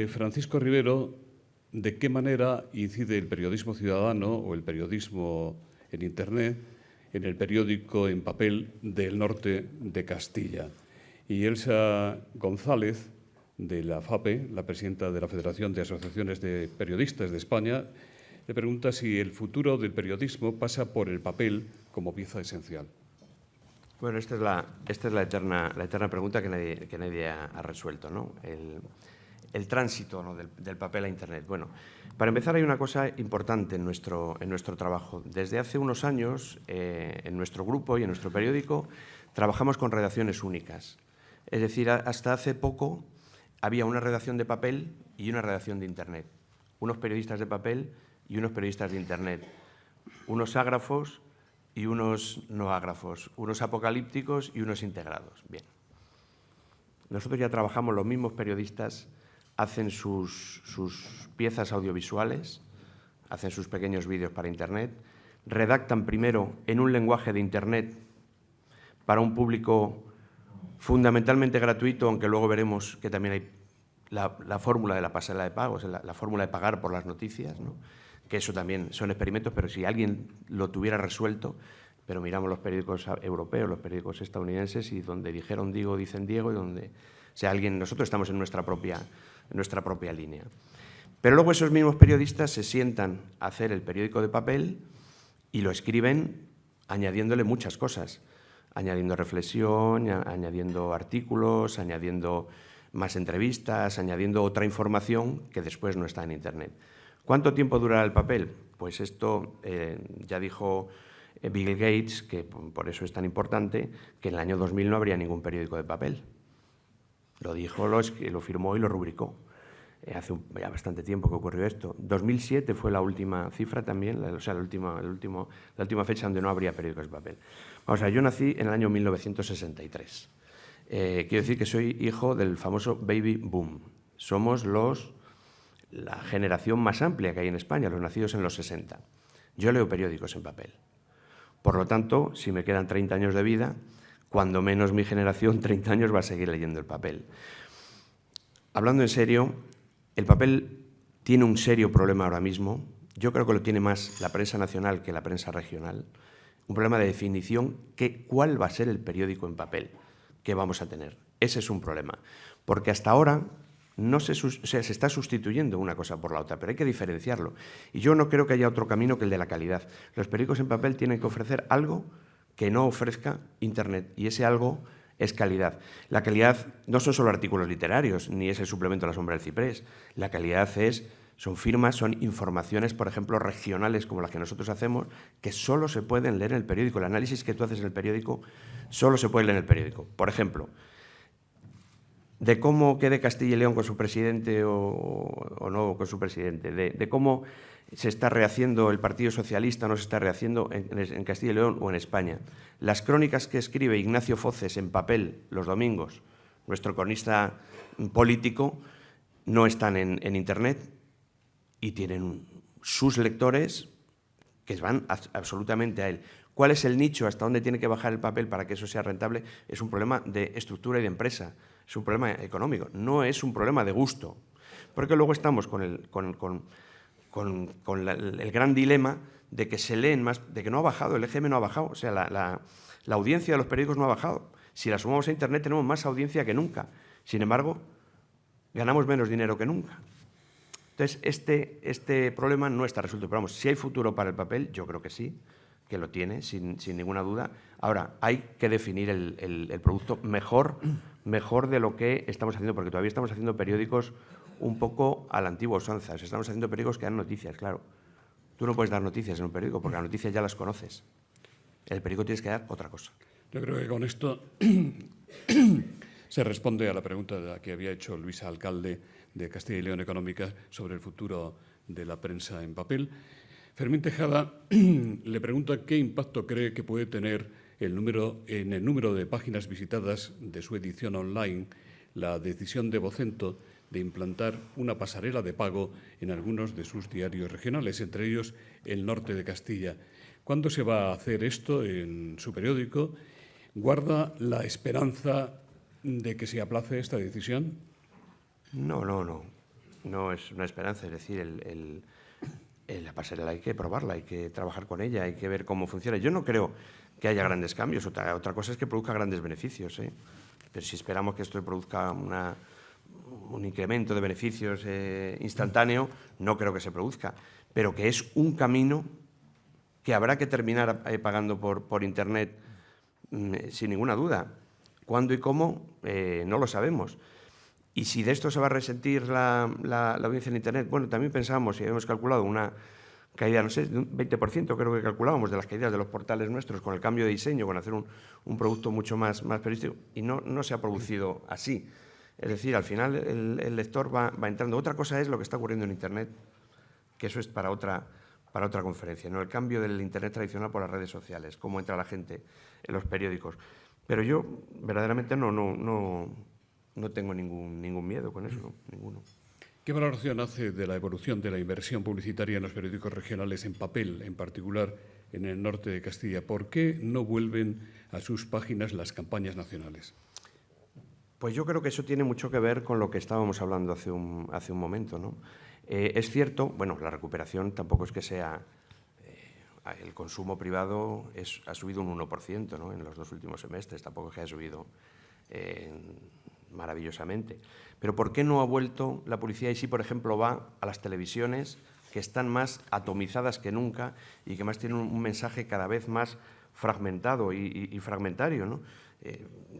Francisco Rivero, ¿de qué manera incide el periodismo ciudadano o el periodismo en Internet en el periódico en papel del Norte de Castilla? Y Elsa González, de la FAPE, la presidenta de la Federación de Asociaciones de Periodistas de España, le pregunta si el futuro del periodismo pasa por el papel como pieza esencial. Bueno, esta es la eterna pregunta que nadie ha resuelto, ¿no? El tránsito, ¿no?, del papel a Internet. Bueno, para empezar hay una cosa importante en nuestro trabajo. Desde hace unos años, en nuestro grupo y en nuestro periódico, trabajamos con redacciones únicas. Es decir, hasta hace poco había una redacción de papel y una redacción de Internet. Unos periodistas de papel y unos periodistas de Internet. Unos ágrafos y unos no ágrafos, unos apocalípticos y unos integrados. Bien. Nosotros ya trabajamos, los mismos periodistas hacen sus piezas audiovisuales, hacen sus pequeños vídeos para Internet, redactan primero en un lenguaje de Internet para un público fundamentalmente gratuito, aunque luego veremos que también hay la fórmula de la pasarela de pagos, la fórmula de pagar por las noticias, ¿no?, que eso también son experimentos, pero si alguien lo tuviera resuelto, pero miramos los periódicos europeos, los periódicos estadounidenses, y donde dijeron Diego, dicen Diego, y donde, o sea, nosotros estamos en nuestra propia línea. Pero luego esos mismos periodistas se sientan a hacer el periódico de papel y lo escriben añadiéndole muchas cosas, añadiendo reflexión, añadiendo artículos, añadiendo más entrevistas, añadiendo otra información que después no está en Internet. ¿Cuánto tiempo durará el papel? Pues esto ya dijo Bill Gates, que por eso es tan importante, que en el año 2000 no habría ningún periódico de papel. Lo dijo, lo firmó y lo rubricó. Hace ya bastante tiempo que ocurrió esto. 2007 fue la última cifra también, o sea, la última fecha donde no habría periódicos de papel. O sea, yo nací en el año 1963. Quiero decir que soy hijo del famoso baby boom. Somos la generación más amplia que hay en España, los nacidos en los 60. Yo leo periódicos en papel. Por lo tanto, si me quedan 30 años de vida, cuando menos mi generación, 30 años, va a seguir leyendo el papel. Hablando en serio, el papel tiene un serio problema ahora mismo. Yo creo que lo tiene más la prensa nacional que la prensa regional. Un problema de definición, ¿cuál va a ser el periódico en papel que vamos a tener? Ese es un problema. Porque hasta ahora se está sustituyendo una cosa por la otra, pero hay que diferenciarlo. Y yo no creo que haya otro camino que el de la calidad. Los periódicos en papel tienen que ofrecer algo que no ofrezca Internet. Y ese algo es calidad. La calidad no son solo artículos literarios, ni es el suplemento a la sombra del ciprés. La calidad son firmas, son informaciones, por ejemplo, regionales como las que nosotros hacemos, que solo se pueden leer en el periódico. El análisis que tú haces en el periódico solo se puede leer en el periódico. Por ejemplo, de cómo quede Castilla y León con su presidente o no con su presidente, de cómo se está rehaciendo el Partido Socialista o no se está rehaciendo en Castilla y León o en España. Las crónicas que escribe Ignacio Foces en papel los domingos, nuestro cronista político, no están en Internet y tienen sus lectores que van absolutamente a él. ¿Cuál es el nicho? ¿Hasta dónde tiene que bajar el papel para que eso sea rentable? Es un problema de estructura y de empresa, es un problema económico, no es un problema de gusto. Porque luego estamos con el gran dilema de que se leen más, de que no ha bajado, el EGM no ha bajado, o sea, la audiencia de los periódicos no ha bajado. Si la sumamos a Internet tenemos más audiencia que nunca, sin embargo, ganamos menos dinero que nunca. Entonces, este problema no está resuelto. Pero vamos, si hay futuro para el papel, yo creo que sí, que lo tiene, sin ninguna duda. Ahora, hay que definir el producto mejor de lo que estamos haciendo, porque todavía estamos haciendo periódicos un poco a la antigua usanza. Estamos haciendo periódicos que dan noticias, claro. Tú no puedes dar noticias en un periódico, porque las noticias ya las conoces. En el periódico tienes que dar otra cosa. Yo creo que con esto se responde a la pregunta que había hecho Luis Alcalde de Castilla y León Económica sobre el futuro de la prensa en papel. Fermín Tejada le pregunta qué impacto cree que puede tener en el número de páginas visitadas de su edición online la decisión de Vocento de implantar una pasarela de pago en algunos de sus diarios regionales, entre ellos El Norte de Castilla. ¿Cuándo se va a hacer esto en su periódico? ¿Guarda la esperanza de que se aplace esta decisión? No. No es una esperanza. Es decir, la pasarela hay que probarla, hay que trabajar con ella, hay que ver cómo funciona. Yo no creo que haya grandes cambios. Otra cosa es que produzca grandes beneficios, ¿eh? Pero si esperamos que esto produzca un incremento de beneficios instantáneo, no creo que se produzca. Pero que es un camino que habrá que terminar pagando por Internet, sin ninguna duda. ¿Cuándo y cómo? No lo sabemos. Y si de esto se va a resentir la audiencia en Internet, bueno, también pensamos y hemos calculado una caída, no sé, de un 20%, creo que calculábamos, de las caídas de los portales nuestros con el cambio de diseño, con hacer un producto mucho más periodístico, y no se ha producido así. Es decir, al final el lector va entrando. Otra cosa es lo que está ocurriendo en Internet, que eso es para otra conferencia, ¿no? El cambio del Internet tradicional por las redes sociales, cómo entra la gente en los periódicos. Pero yo verdaderamente no tengo ningún miedo con eso, ¿no? Ninguno. ¿Qué valoración hace de la evolución de la inversión publicitaria en los periódicos regionales en papel, en particular en el norte de Castilla? ¿Por qué no vuelven a sus páginas las campañas nacionales? Pues yo creo que eso tiene mucho que ver con lo que estábamos hablando hace un momento, ¿no? Es cierto, bueno, la recuperación tampoco es que sea... el consumo privado ha subido un 1%, ¿no? En los 2 últimos semestres, tampoco es que haya subido maravillosamente. Pero ¿por qué no ha vuelto la publicidad y sí, por ejemplo, va a las televisiones que están más atomizadas que nunca y que más tienen un mensaje cada vez más fragmentado y fragmentario, ¿no?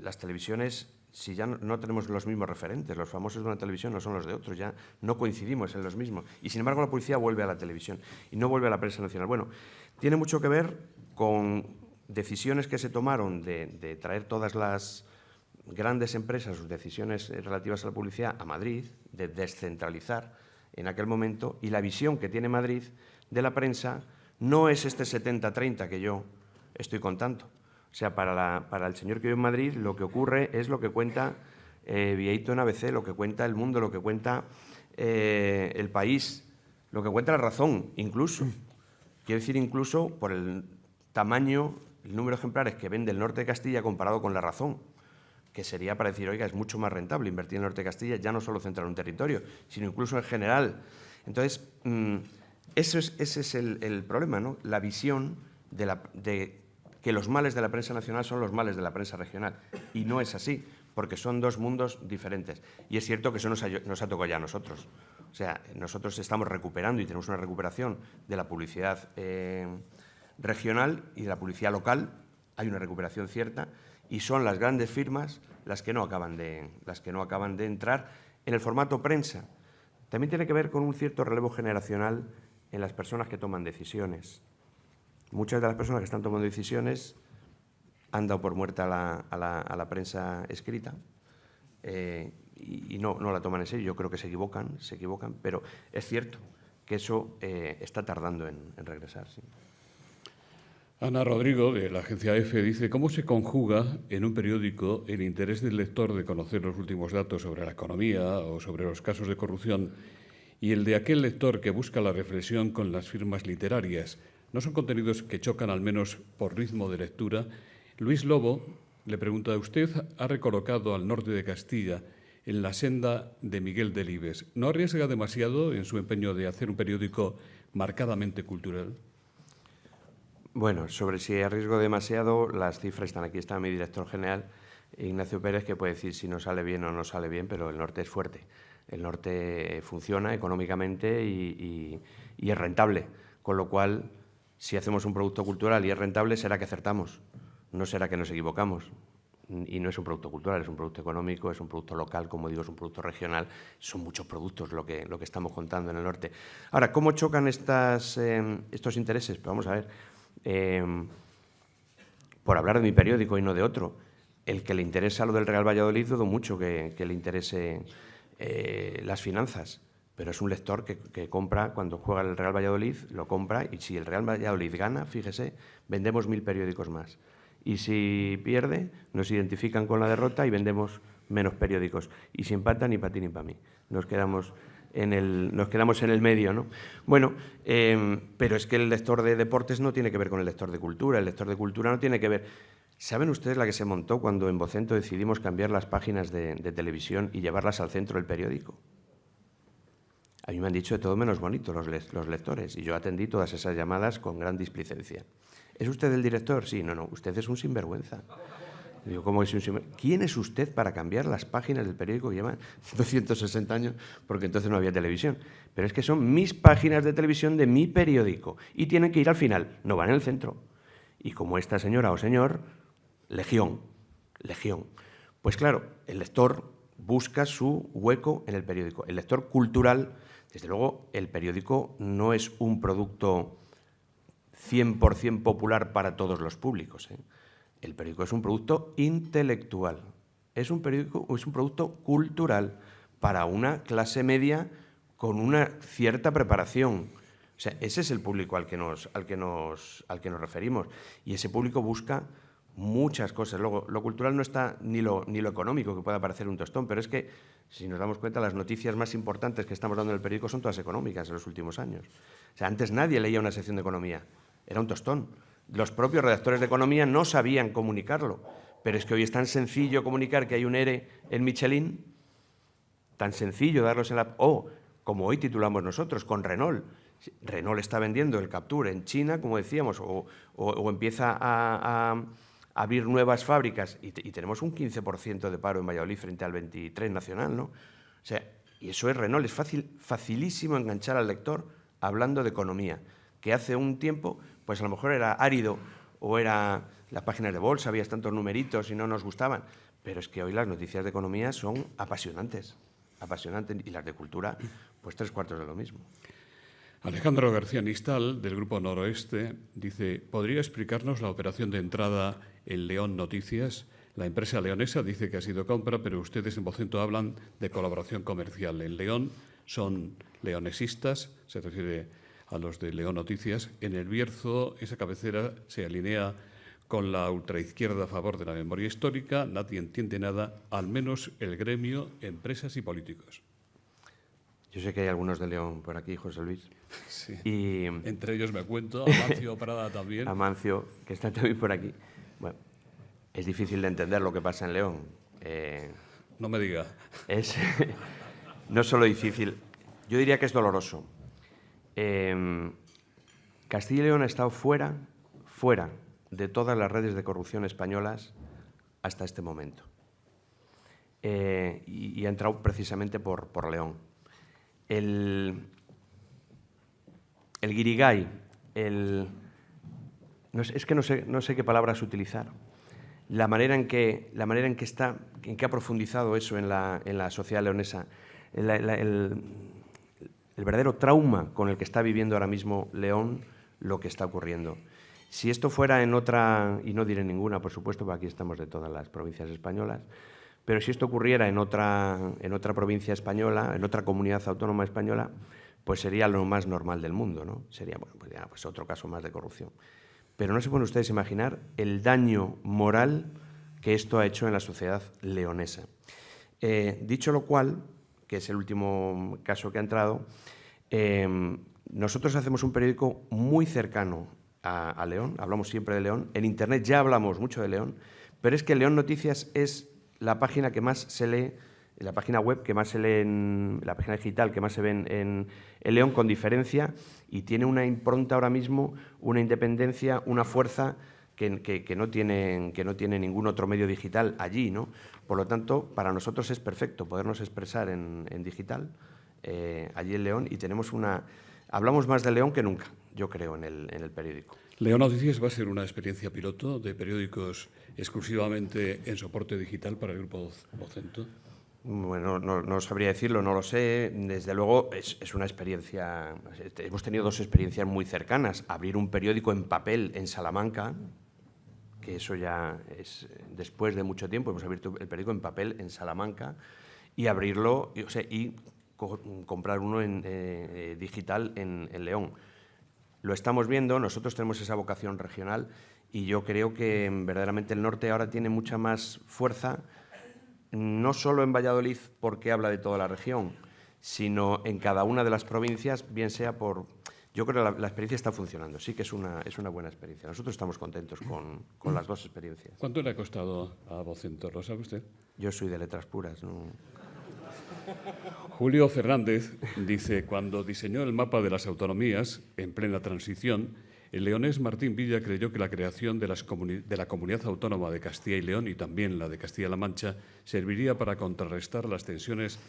Las televisiones, si ya no tenemos los mismos referentes, los famosos de una televisión no son los de otros, ya no coincidimos en los mismos. Y sin embargo la publicidad vuelve a la televisión y no vuelve a la prensa nacional. Bueno, tiene mucho que ver con decisiones que se tomaron de traer todas las grandes empresas, sus decisiones relativas a la publicidad a Madrid, de descentralizar en aquel momento, y la visión que tiene Madrid de la prensa no es este 70-30 que yo estoy contando. O sea, para el señor que vive en Madrid, lo que ocurre es lo que cuenta Vieito en ABC, lo que cuenta El Mundo, lo que cuenta El País, lo que cuenta La Razón, incluso. Quiero decir, incluso por el tamaño, el número de ejemplares que vende el norte de Castilla comparado con La Razón, que sería para decir, oiga, es mucho más rentable invertir en el norte de Castilla, ya no solo centrar un territorio, sino incluso en general. Entonces, ese es el problema, ¿no? La visión de que los males de la prensa nacional son los males de la prensa regional. Y no es así, porque son dos mundos diferentes. Y es cierto que eso nos ha tocado ya a nosotros. O sea, nosotros estamos recuperando y tenemos una recuperación de la publicidad regional y de la publicidad local hay una recuperación cierta y son las grandes firmas las que no acaban de entrar en el formato prensa. También tiene que ver con un cierto relevo generacional en las personas que toman decisiones. Muchas de las personas que están tomando decisiones han dado por muerta a la prensa escrita y no la toman en serio. Yo creo que se equivocan, pero es cierto que eso está tardando en regresar. Sí. Ana Rodrigo, de la agencia EFE, dice: ¿cómo se conjuga en un periódico el interés del lector de conocer los últimos datos sobre la economía o sobre los casos de corrupción y el de aquel lector que busca la reflexión con las firmas literarias? ¿No son contenidos que chocan, al menos por ritmo de lectura? Luis Lobo le pregunta: ¿usted ha recolocado al norte de Castilla en la senda de Miguel Delibes? ¿No arriesga demasiado en su empeño de hacer un periódico marcadamente cultural? Bueno, sobre si arriesgo demasiado, las cifras están aquí. Está mi director general, Ignacio Pérez, que puede decir si nos sale bien o no sale bien, pero el norte es fuerte. El norte funciona económicamente y es rentable, con lo cual, si hacemos un producto cultural y es rentable, será que acertamos, no será que nos equivocamos. Y no es un producto cultural, es un producto económico, es un producto local, como digo, es un producto regional. Son muchos productos lo que estamos contando en el norte. Ahora, ¿cómo chocan estos intereses? Pues vamos a ver. Por hablar de mi periódico y no de otro, el que le interesa lo del Real Valladolid, dudo mucho que le interese las finanzas, pero es un lector que compra cuando juega el Real Valladolid, lo compra, y si el Real Valladolid gana, fíjese, vendemos 1000 periódicos más. Y si pierde, nos identifican con la derrota y vendemos menos periódicos. Y si empatan, ni para ti ni para mí. Nos quedamos en el medio, ¿no? Bueno, pero es que el lector de deportes no tiene que ver con el lector de cultura. El lector de cultura no tiene que ver... ¿Saben ustedes la que se montó cuando en Vocento decidimos cambiar las páginas de televisión y llevarlas al centro del periódico? A mí me han dicho de todo menos bonito los lectores, y yo atendí todas esas llamadas con gran displicencia. ¿Es usted el director? Sí, no, usted es un sinvergüenza. Digo, ¿cómo es un sinvergüenza? ¿Quién es usted para cambiar las páginas del periódico que llevan 260 años? Porque entonces no había televisión. Pero es que son mis páginas de televisión de mi periódico y tienen que ir al final, no van en el centro. Y como esta señora o señor, legión. Pues claro, el lector busca su hueco en el periódico. El lector cultural, desde luego, el periódico no es un producto 100% popular para todos los públicos. El periódico es un producto intelectual, es un producto cultural para una clase media con una cierta preparación. O sea, ese es el público al que nos referimos, y ese público busca muchas cosas. Luego, lo cultural no está ni lo económico, que pueda parecer un tostón, pero es que, si nos damos cuenta, las noticias más importantes que estamos dando en el periódico son todas económicas en los últimos años. O sea, antes nadie leía una sección de economía. Era un tostón. Los propios redactores de economía no sabían comunicarlo, pero es que hoy es tan sencillo comunicar que hay un ERE en Michelin, tan sencillo darlos en la... como hoy titulamos nosotros, con Renault. Renault está vendiendo el Captur en China, como decíamos, o empieza a abrir nuevas fábricas y tenemos un 15% de paro en Valladolid frente al 23% nacional, ¿no? O sea, y eso es Renault. Es facilísimo enganchar al lector hablando de economía, que hace un tiempo, pues a lo mejor era árido, o era las páginas de bolsa, había tantos numeritos y no nos gustaban, pero es que hoy las noticias de economía son apasionantes, y las de cultura, pues 3/4 de lo mismo. Alejandro García Nistal, del Grupo Noroeste, dice: ¿podría explicarnos la operación de entrada en León Noticias? La empresa leonesa dice que ha sido compra, pero ustedes en Vocento hablan de colaboración comercial. En León son leonesistas, se refiere a los de León Noticias. En El Bierzo, esa cabecera se alinea con la ultraizquierda a favor de la memoria histórica. Nadie entiende nada, al menos el gremio, empresas y políticos. Yo sé que hay algunos de León por aquí, José Luis. Sí. Y entre ellos me cuento, Amancio Prada también. Amancio, que está también por aquí. Bueno, es difícil de entender lo que pasa en León. No me diga. Es no solo difícil, yo diría que es doloroso. Castilla y León ha estado fuera de todas las redes de corrupción españolas hasta este momento. Y ha entrado precisamente por León. El guirigay, es que no sé qué palabras utilizar. La manera en que ha profundizado eso en la sociedad leonesa, el verdadero trauma con el que está viviendo ahora mismo León lo que está ocurriendo. Si esto fuera en otra, y no diré ninguna, por supuesto, porque aquí estamos de todas las provincias españolas, pero si esto ocurriera en otra provincia española, en otra comunidad autónoma española, pues sería lo más normal del mundo, ¿no? Sería, bueno, pues otro caso más de corrupción. Pero no se pueden ustedes imaginar el daño moral que esto ha hecho en la sociedad leonesa. Dicho lo cual, que es el último caso que ha entrado, nosotros hacemos un periódico muy cercano a León, hablamos siempre de León, en Internet ya hablamos mucho de León, pero es que León Noticias es la página que más se lee, la página web que más se lee, la página digital que más se ve en León, con diferencia, y tiene una impronta ahora mismo, una independencia, una fuerza que no tiene ningún otro medio digital allí, ¿no? Por lo tanto, para nosotros es perfecto podernos expresar en digital allí en León, y hablamos más de León que nunca, yo creo, en el periódico. León Noticias va a ser una experiencia piloto de periódicos exclusivamente en soporte digital para el Grupo Vocento. Bueno, no sabría decirlo, no lo sé. Desde luego es una experiencia. Hemos tenido dos experiencias muy cercanas. Abrir un periódico en papel en Salamanca, que eso ya es después de mucho tiempo. Hemos abierto el periódico en papel en Salamanca y abrirlo, y comprar uno en digital en León. Lo estamos viendo, nosotros tenemos esa vocación regional, y yo creo que verdaderamente el norte ahora tiene mucha más fuerza, no solo en Valladolid porque habla de toda la región, sino en cada una de las provincias, bien sea por... Yo creo que la experiencia está funcionando, sí que es una buena experiencia. Nosotros estamos contentos con las dos experiencias. ¿Cuánto le ha costado a Vocento? ¿Lo sabe usted? Yo soy de letras puras, ¿no? Julio Fernández dice: cuando diseñó el mapa de las autonomías en plena transición, el leonés Martín Villa creyó que la creación de la Comunidad Autónoma de Castilla y León, y también la de Castilla-La Mancha, serviría para contrarrestar las tensiones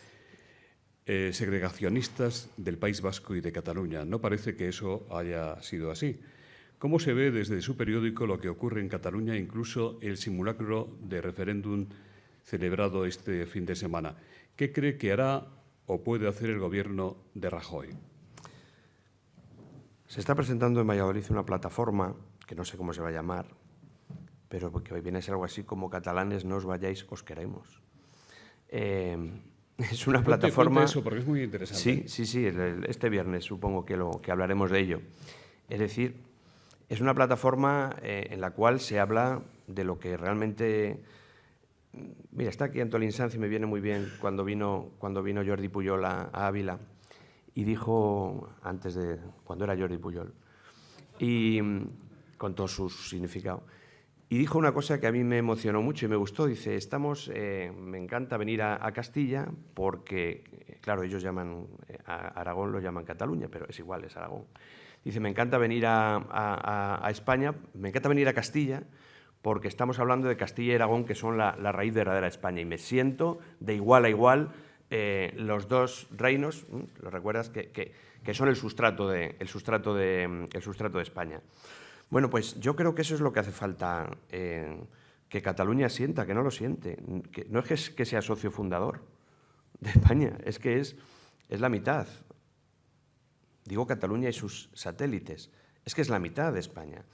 segregacionistas del País Vasco y de Cataluña. No parece que eso haya sido así. ¿Cómo se ve desde su periódico lo que ocurre en Cataluña, incluso el simulacro de referéndum celebrado este fin de semana? ¿Qué cree que hará o puede hacer el Gobierno de Rajoy? Se está presentando en Valladolid una plataforma, que no sé cómo se va a llamar, pero que viene a ser algo así como: catalanes, no os vayáis, os queremos. Es una plataforma... Cuente eso, porque es muy interesante. Sí, este viernes supongo que hablaremos de ello. Es decir, es una plataforma en la cual se habla de lo que realmente... Mira, está aquí Antolín Sanz y me viene muy bien cuando vino Jordi Pujol a Ávila, y dijo, cuando era Jordi Pujol, y con todo su significado, y dijo una cosa que a mí me emocionó mucho y me gustó. Dice: me encanta venir a Castilla porque, claro, ellos llaman a Aragón, lo llaman Cataluña, pero es igual, es Aragón. Dice: me encanta venir a España, me encanta venir a Castilla, porque estamos hablando de Castilla y Aragón, que son la raíz verdadera de España, y me siento de igual a igual los dos reinos, ¿lo recuerdas? Que son el sustrato de España. Bueno, pues yo creo que eso es lo que hace falta, que Cataluña sienta, que no lo siente. Que no es que sea socio fundador de España, es que es la mitad. Digo Cataluña y sus satélites, es que es la mitad de España.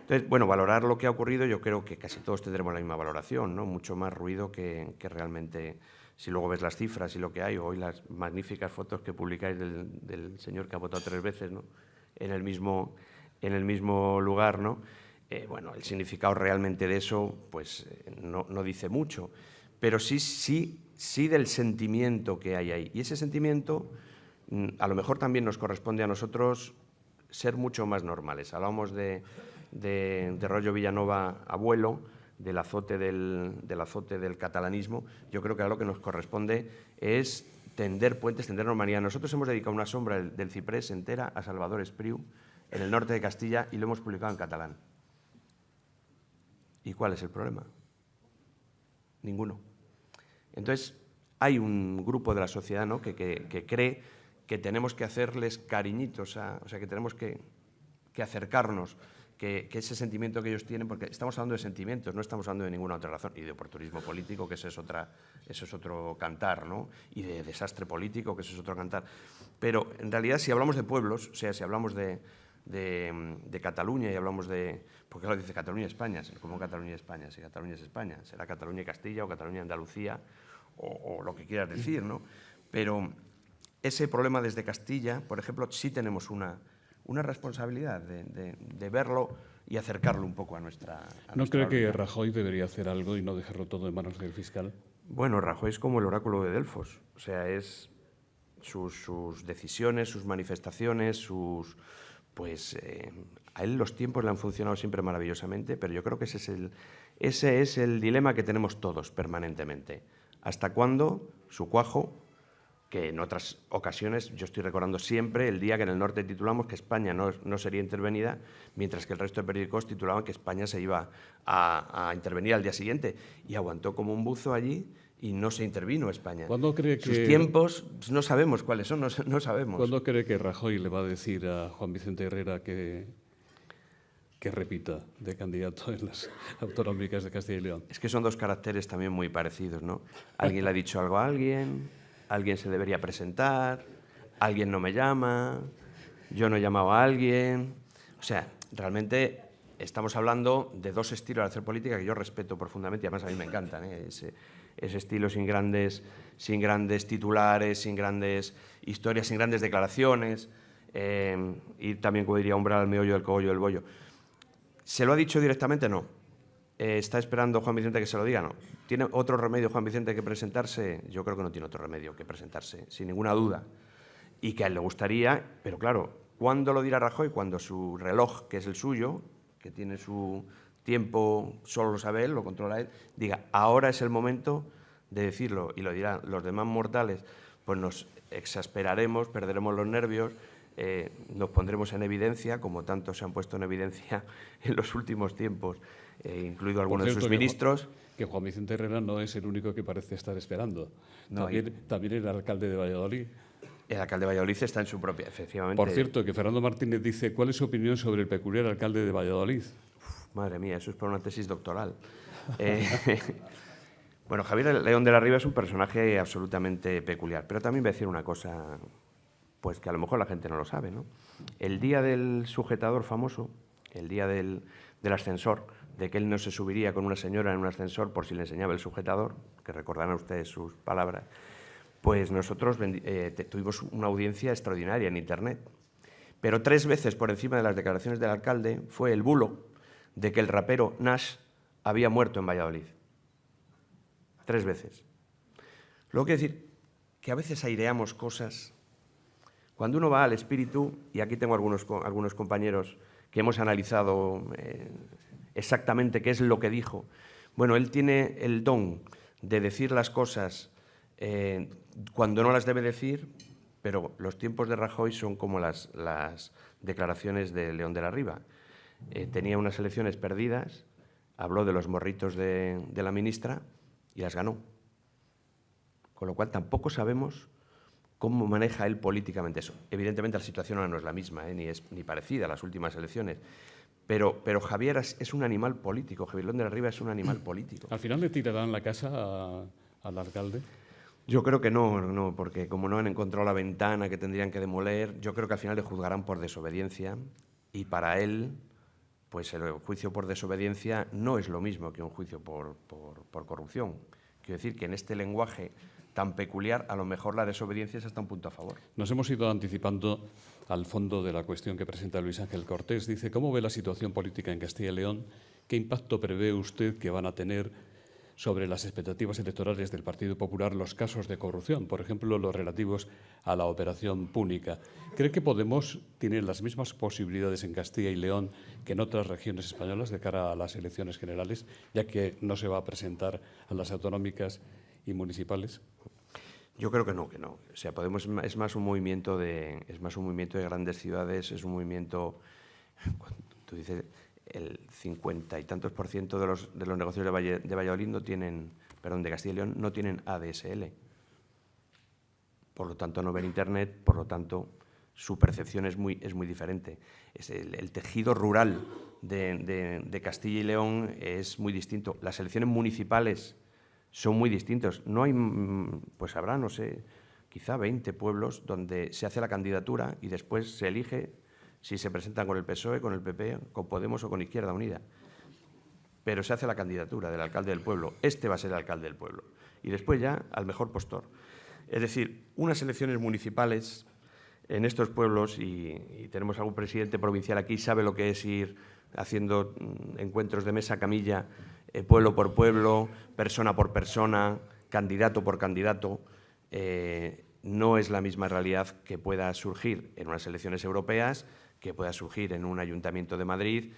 Entonces, bueno, valorar lo que ha ocurrido, yo creo que casi todos tendremos la misma valoración, ¿no? Mucho más ruido que realmente, si luego ves las cifras y lo que hay, o hoy las magníficas fotos que publicáis del señor que ha votado 3 veces, ¿no? en el mismo lugar, ¿no? Bueno, el significado realmente de eso, pues no dice mucho, pero sí del sentimiento que hay ahí. Y ese sentimiento, a lo mejor también nos corresponde a nosotros ser mucho más normales. Hablábamos de Rollo Villanova, abuelo, del azote del catalanismo. Yo creo que ahora lo que nos corresponde es tender puentes, tender normalidad. Nosotros hemos dedicado una sombra del ciprés entera a Salvador Espriu, en el norte de Castilla, y lo hemos publicado en catalán. ¿Y cuál es el problema? Ninguno. Entonces, hay un grupo de la sociedad, ¿no?, que cree que tenemos que hacerles cariñitos, o sea, que tenemos que acercarnos, que ese sentimiento que ellos tienen, porque estamos hablando de sentimientos, no estamos hablando de ninguna otra razón, y de oportunismo político, que ese es otro cantar, ¿no? Y de desastre político, que ese es otro cantar. Pero en realidad, si hablamos de pueblos, o sea, si hablamos de Cataluña y hablamos de... ¿Por qué lo dice Cataluña y España? ¿Cómo Cataluña y España? Si Cataluña es España, será Cataluña y Castilla o Cataluña y Andalucía o lo que quieras decir, ¿no? Pero ese problema desde Castilla, por ejemplo, sí tenemos una responsabilidad de verlo y acercarlo un poco a nuestra ¿No cree que órbita. Rajoy debería hacer algo y no dejarlo todo en manos del fiscal? Bueno, Rajoy es como el oráculo de Delfos, o sea, es sus decisiones, sus manifestaciones, a él los tiempos le han funcionado siempre maravillosamente, pero yo creo que ese es el dilema que tenemos todos permanentemente. ¿Hasta cuándo su cuajo? Que en otras ocasiones, yo estoy recordando siempre el día que en el norte titulamos que España no sería intervenida, mientras que el resto de periódicos titulaban que España se iba a intervenir al día siguiente, y aguantó como un buzo allí y no se intervino España. ¿Cuándo cree que... Sus tiempos no sabemos cuáles son, no sabemos. ¿Cuándo cree que Rajoy le va a decir a Juan Vicente Herrera que repita de candidato en las autonómicas de Castilla y León? Es que son dos caracteres también muy parecidos, ¿no? Alguien le ha dicho algo a alguien se debería presentar, alguien no me llama, yo no he llamado a alguien. O sea, realmente estamos hablando de dos estilos de hacer política que yo respeto profundamente y además a mí me encantan, ¿eh? Ese estilo sin grandes titulares, sin grandes historias, sin grandes declaraciones, y también, como diría, umbral al meollo del cogollo del bollo. ¿Se lo ha dicho directamente? No. ¿Está esperando Juan Vicente que se lo diga? No. ¿Tiene otro remedio Juan Vicente que presentarse? Yo creo que no tiene otro remedio que presentarse, sin ninguna duda. Y que a él le gustaría, pero claro, ¿cuándo lo dirá Rajoy? Cuando su reloj, que es el suyo, que tiene su tiempo, solo lo sabe él, lo controla él, diga, ahora es el momento de decirlo, y lo dirán los demás mortales, pues nos exasperaremos, perderemos los nervios, nos pondremos en evidencia, como tantos se han puesto en evidencia en los últimos tiempos, incluido algunos de sus ministros. Que Juan Vicente Herrera no es el único que parece estar esperando. No, también el alcalde de Valladolid. El alcalde de Valladolid está en su propia, efectivamente. Por cierto, que Fernando Martínez dice, ¿cuál es su opinión sobre el peculiar alcalde de Valladolid? Madre mía, eso es para una tesis doctoral. Bueno, Javier León de la Riva es un personaje absolutamente peculiar, pero también voy a decir una cosa, pues que a lo mejor la gente no lo sabe, ¿no? El día del sujetador famoso, el día del ascensor, de que él no se subiría con una señora en un ascensor por si le enseñaba el sujetador, que recordarán ustedes sus palabras, pues nosotros tuvimos una audiencia extraordinaria en Internet. Pero 3 veces por encima de las declaraciones del alcalde fue el bulo de que el rapero Nash había muerto en Valladolid. 3 veces. Luego quiero decir que a veces aireamos cosas. Cuando uno va al espíritu, y aquí tengo algunos compañeros que hemos analizado exactamente qué es lo que dijo, bueno, él tiene el don de decir las cosas cuando no las debe decir, pero los tiempos de Rajoy son como las declaraciones de León de la Riva. Tenía unas elecciones perdidas, habló de los morritos de la ministra y las ganó. Con lo cual tampoco sabemos cómo maneja él políticamente eso. Evidentemente la situación ahora no es la misma, ni parecida a las últimas elecciones. Pero Javier es un animal político, Javier León de la Riva es un animal político. ¿Al final le tirarán la casa al alcalde? Yo creo que no, porque como no han encontrado la ventana que tendrían que demoler, yo creo que al final le juzgarán por desobediencia y para él, pues el juicio por desobediencia no es lo mismo que un juicio por corrupción. Quiero decir que en este lenguaje tan peculiar, a lo mejor la desobediencia es hasta un punto a favor. Nos hemos ido anticipando al fondo de la cuestión que presenta Luis Ángel Cortés. Dice, ¿cómo ve la situación política en Castilla y León? ¿Qué impacto prevé usted que van a tener sobre las expectativas electorales del Partido Popular los casos de corrupción, por ejemplo, los relativos a la operación Púnica? ¿Cree que Podemos tiene las mismas posibilidades en Castilla y León que en otras regiones españolas de cara a las elecciones generales, ya que no se va a presentar a las autonómicas y municipales? Yo creo que no. O sea, Podemos es más un movimiento de grandes ciudades, es un movimiento, tú dices, el 50 y tantos % de los negocios de Valladolid no tienen, de Castilla y León no tienen ADSL. Por lo tanto, no ven Internet, por lo tanto, su percepción es muy diferente. El tejido rural de Castilla y León es muy distinto. Las elecciones municipales son muy distintas. No hay, pues habrá, no sé, quizá 20 pueblos donde se hace la candidatura y después se elige si se presentan con el PSOE, con el PP, con Podemos o con Izquierda Unida. Pero se hace la candidatura del alcalde del pueblo. Este va a ser el alcalde del pueblo. Y después ya al mejor postor. Es decir, unas elecciones municipales en estos pueblos, y tenemos algún presidente provincial aquí, sabe lo que es ir haciendo encuentros de mesa camilla, pueblo por pueblo, persona por persona, candidato por candidato. No es la misma realidad que pueda surgir en unas elecciones europeas, que pueda surgir en un ayuntamiento de Madrid.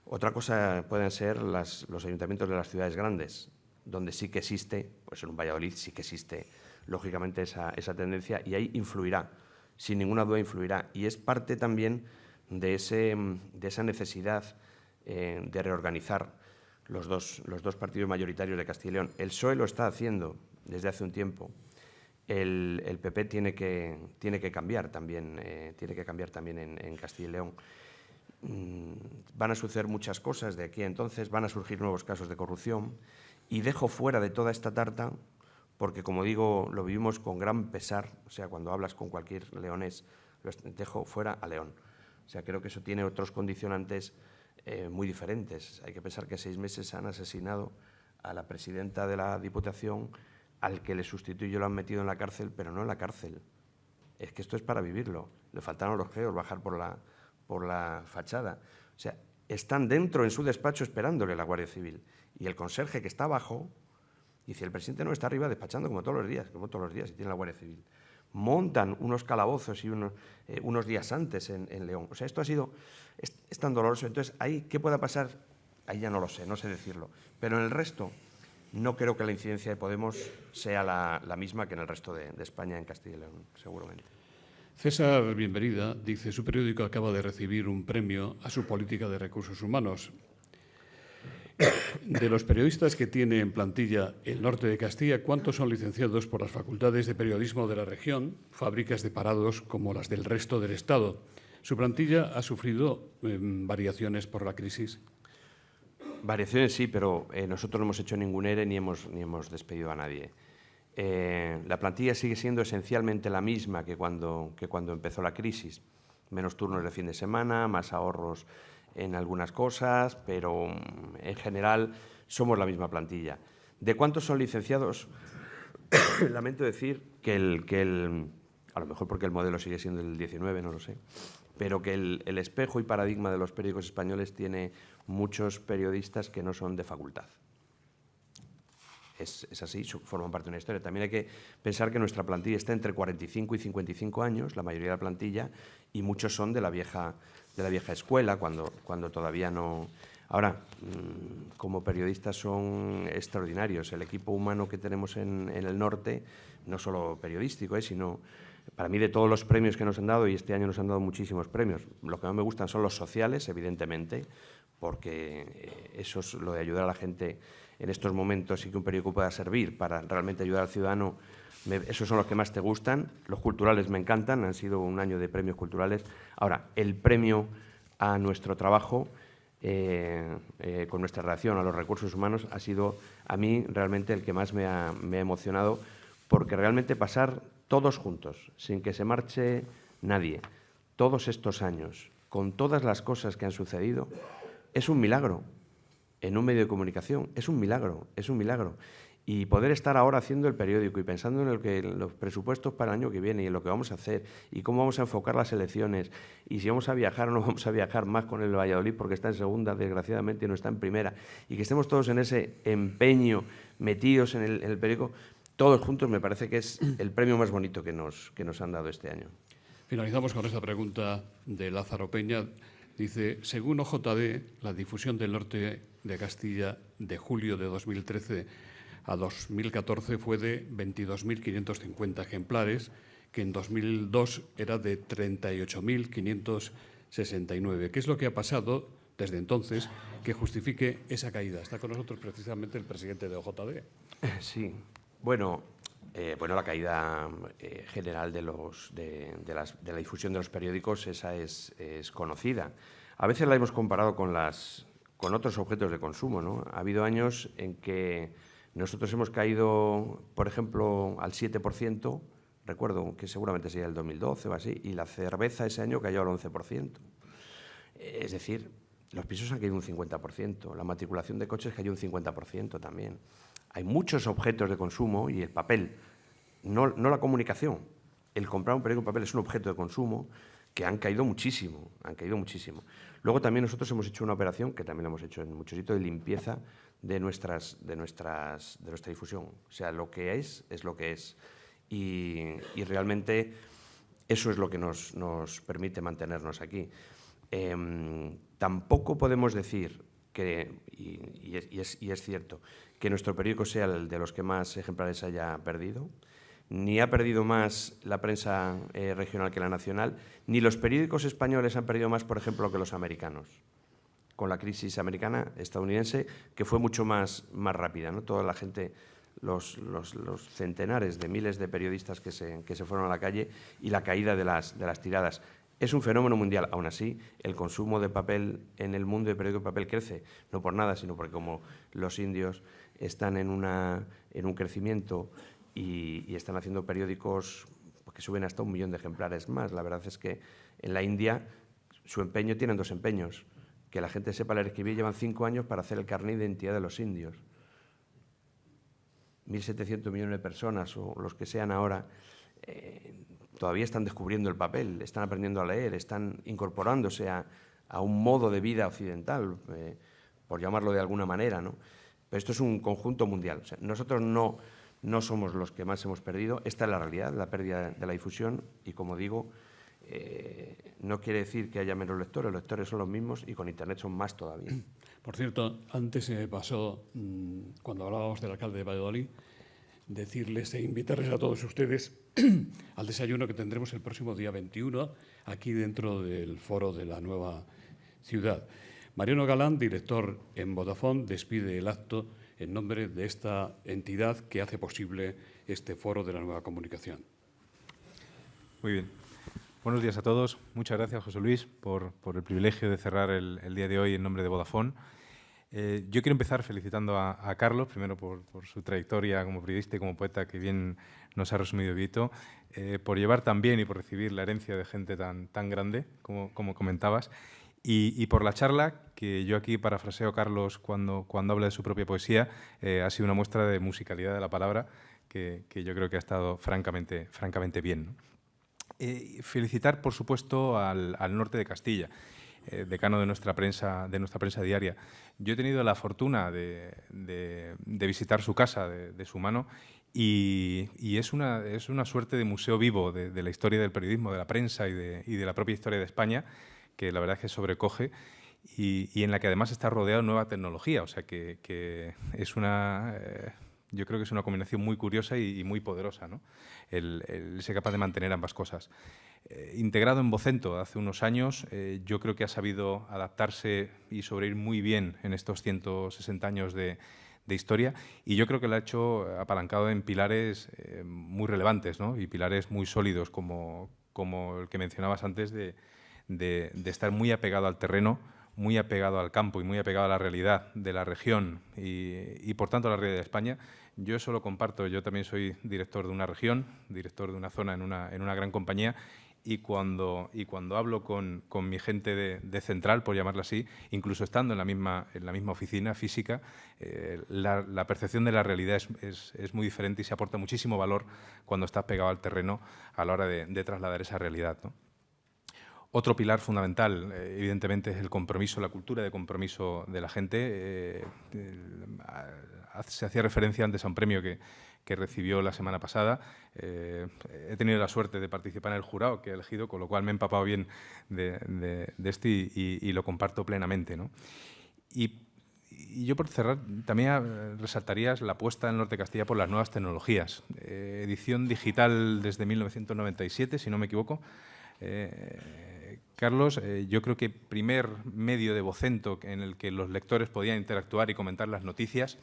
Otra cosa pueden ser los ayuntamientos de las ciudades grandes, donde sí que existe, pues en un Valladolid sí que existe, lógicamente, esa tendencia, y ahí influirá, sin ninguna duda influirá. Y es parte también de esa necesidad de reorganizar los dos partidos mayoritarios de Castilla y León. El PSOE lo está haciendo desde hace un tiempo. El PP tiene que cambiar también, en Castilla y León. Van a suceder muchas cosas de aquí a entonces, van a surgir nuevos casos de corrupción, y dejo fuera de toda esta tarta, porque, como digo, lo vivimos con gran pesar. O sea, cuando hablas con cualquier leonés, dejo fuera a León. O sea, creo que eso tiene otros condicionantes muy diferentes. Hay que pensar que 6 meses han asesinado a la presidenta de la Diputación, al que le sustituyó lo han metido en la cárcel, pero no en la cárcel. Es que esto es para vivirlo. Le faltaron los geos bajar por la fachada. O sea, están dentro en su despacho esperándole la Guardia Civil. Y el conserje que está abajo dice: el presidente no está arriba despachando como todos los días, y tiene la Guardia Civil. Montan unos calabozos y unos días antes en León. O sea, esto es tan doloroso. Entonces, ahí, ¿qué pueda pasar? Ahí ya no lo sé, no sé decirlo. Pero en el resto, no creo que la incidencia de Podemos sea la misma que en el resto de España, en Castilla y León, seguramente. César Bienvenida dice: su periódico acaba de recibir un premio a su política de recursos humanos. De los periodistas que tiene en plantilla el norte de Castilla, ¿cuántos son licenciados por las facultades de periodismo de la región, fábricas de parados como las del resto del Estado? ¿Su plantilla ha sufrido variaciones por la crisis? Variaciones sí, pero nosotros no hemos hecho ningún ERE ni hemos despedido a nadie. La plantilla sigue siendo esencialmente la misma que cuando empezó la crisis. Menos turnos de fin de semana, más ahorros en algunas cosas, pero en general somos la misma plantilla. ¿De cuántos son licenciados? Lamento decir que a lo mejor porque el modelo sigue siendo el 19, no lo sé, pero que el espejo y paradigma de los periódicos españoles tiene muchos periodistas que no son de facultad. Es así, forman parte de una historia. También hay que pensar que nuestra plantilla está entre 45 y 55 años, la mayoría de la plantilla, y muchos son de la vieja escuela, cuando todavía no. Ahora, como periodistas son extraordinarios. El equipo humano que tenemos en el norte, no solo periodístico, sino, para mí, de todos los premios que nos han dado, y este año nos han dado muchísimos premios, lo que más me gustan son los sociales, evidentemente, porque eso es lo de ayudar a la gente en estos momentos y que un periódico pueda servir para realmente ayudar al ciudadano. Esos son los que más te gustan. Los culturales me encantan, han sido un año de premios culturales. Ahora, el premio a nuestro trabajo, con nuestra relación a los recursos humanos, ha sido a mí realmente el que más me ha emocionado, porque realmente pasar todos juntos, sin que se marche nadie, todos estos años, con todas las cosas que han sucedido, es un milagro. En un medio de comunicación, es un milagro. Y poder estar ahora haciendo el periódico y pensando en los presupuestos para el año que viene y en lo que vamos a hacer y cómo vamos a enfocar las elecciones y si vamos a viajar o no vamos a viajar más con el Valladolid porque está en segunda, desgraciadamente, y no está en primera, y que estemos todos en ese empeño, metidos en el periódico, todos juntos, me parece que es el premio más bonito que nos han dado este año. Finalizamos con esta pregunta de Lázaro Peña. Dice: según OJD, la difusión del norte de Castilla de julio de 2013 a 2014 fue de 22.550 ejemplares, que en 2002 era de 38.569. ¿Qué es lo que ha pasado desde entonces que justifique esa caída? Está con nosotros precisamente el presidente de OJD. Sí. Bueno, Bueno, la caída general de la difusión de los periódicos, esa es conocida. A veces la hemos comparado con otros objetos de consumo, ¿no? Ha habido años en que nosotros hemos caído, por ejemplo, al 7%, recuerdo que seguramente sería el 2012 o así, y la cerveza ese año cayó al 11%. Es decir, los pisos han caído un 50%, la matriculación de coches cayó un 50% también. Hay muchos objetos de consumo y el papel, no la comunicación, el comprar un periódico en papel es un objeto de consumo que han caído muchísimo, Luego también nosotros hemos hecho una operación, que también lo hemos hecho en muchos sitios, de limpieza de nuestra difusión. O sea, lo que es lo que es. Y realmente eso es lo que nos permite mantenernos aquí. Tampoco podemos decir que, y es cierto, que nuestro periódico sea el de los que más ejemplares haya perdido, ni ha perdido más la prensa regional que la nacional, ni los periódicos españoles han perdido más, por ejemplo, que los americanos, con la crisis americana, estadounidense, que fue mucho más rápida, ¿no? Toda la gente, los centenares de miles de periodistas que se fueron a la calle y la caída de las tiradas. Es un fenómeno mundial. Aún así, el consumo de papel en el mundo de periódico de papel crece, no por nada, sino porque como los indios están en un crecimiento y están haciendo periódicos que suben hasta 1 millón de ejemplares más. La verdad es que en la India su empeño tienen 2 empeños. Que la gente sepa leer y escribir, llevan 5 años para hacer el carnet de identidad de los indios. 1.700 millones de personas, o los que sean ahora, todavía están descubriendo el papel, están aprendiendo a leer, están incorporándose a un modo de vida occidental, por llamarlo de alguna manera, ¿no? Pero esto es un conjunto mundial. O sea, nosotros no somos los que más hemos perdido. Esta es la realidad, la pérdida de la difusión. Y, como digo, no quiere decir que haya menos lectores. Los lectores son los mismos y con Internet son más todavía. Por cierto, antes se me pasó, cuando hablábamos del alcalde de Valladolid, decirles e invitarles a todos ustedes al desayuno que tendremos el próximo día 21, aquí dentro del foro de la nueva ciudad. Mariano Galán, director en Vodafone, despide el acto en nombre de esta entidad que hace posible este foro de la nueva comunicación. Muy bien. Buenos días a todos. Muchas gracias, José Luis, por el privilegio de cerrar el día de hoy en nombre de Vodafone. Yo quiero empezar felicitando a Carlos, primero por su trayectoria como periodista y como poeta, que bien nos ha resumido Vito, por llevar tan bien y por recibir la herencia de gente tan grande, como comentabas, y por la charla, que yo aquí parafraseo a Carlos cuando habla de su propia poesía, ha sido una muestra de musicalidad de la palabra que yo creo que ha estado francamente bien, ¿no? Felicitar, por supuesto, al Norte de Castilla, decano de nuestra prensa diaria. Yo he tenido la fortuna de visitar su casa de su mano y es una suerte de museo vivo de la historia del periodismo, de la prensa y de la propia historia de España, que la verdad es que sobrecoge y en la que además está rodeado de nueva tecnología. O sea que es yo creo que es una combinación muy curiosa y muy poderosa, ¿no? El ser capaz de mantener ambas cosas. Integrado en Vocento hace unos años, yo creo que ha sabido adaptarse y sobrevivir muy bien en estos 160 años de historia, y yo creo que lo ha hecho apalancado en pilares muy relevantes, ¿no? Y pilares muy sólidos, como el que mencionabas antes, de estar muy apegado al terreno, muy apegado al campo y muy apegado a la realidad de la región y por tanto a la realidad de España. Yo eso lo comparto. Yo también soy director de una región, director de una zona en una gran compañía, y cuando hablo con mi gente de Central, por llamarla así, incluso estando en la misma oficina física, la percepción de la realidad es muy diferente y se aporta muchísimo valor cuando estás pegado al terreno a la hora de trasladar esa realidad, ¿no? Otro pilar fundamental, evidentemente, es el compromiso, la cultura de compromiso de la gente. Se hacía referencia antes a un premio que recibió la semana pasada. He tenido la suerte de participar en el jurado que he elegido, con lo cual me he empapado bien de esto y lo comparto plenamente, ¿no? Y yo, por cerrar, también resaltaría la apuesta del Norte de Castilla por las nuevas tecnologías. Edición digital desde 1997, si no me equivoco. Carlos, yo creo que primer medio de Vocento en el que los lectores podían interactuar y comentar las noticias,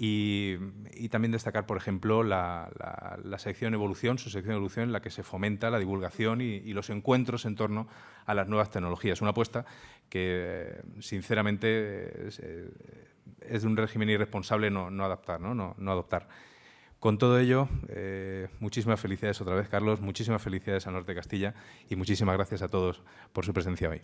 Y también destacar, por ejemplo, la sección Evolución, su sección Evolución, en la que se fomenta la divulgación y los encuentros en torno a las nuevas tecnologías. Una apuesta que, sinceramente, es de un régimen irresponsable no adoptar. Con todo ello, muchísimas felicidades otra vez, Carlos, muchísimas felicidades al Norte de Castilla y muchísimas gracias a todos por su presencia hoy.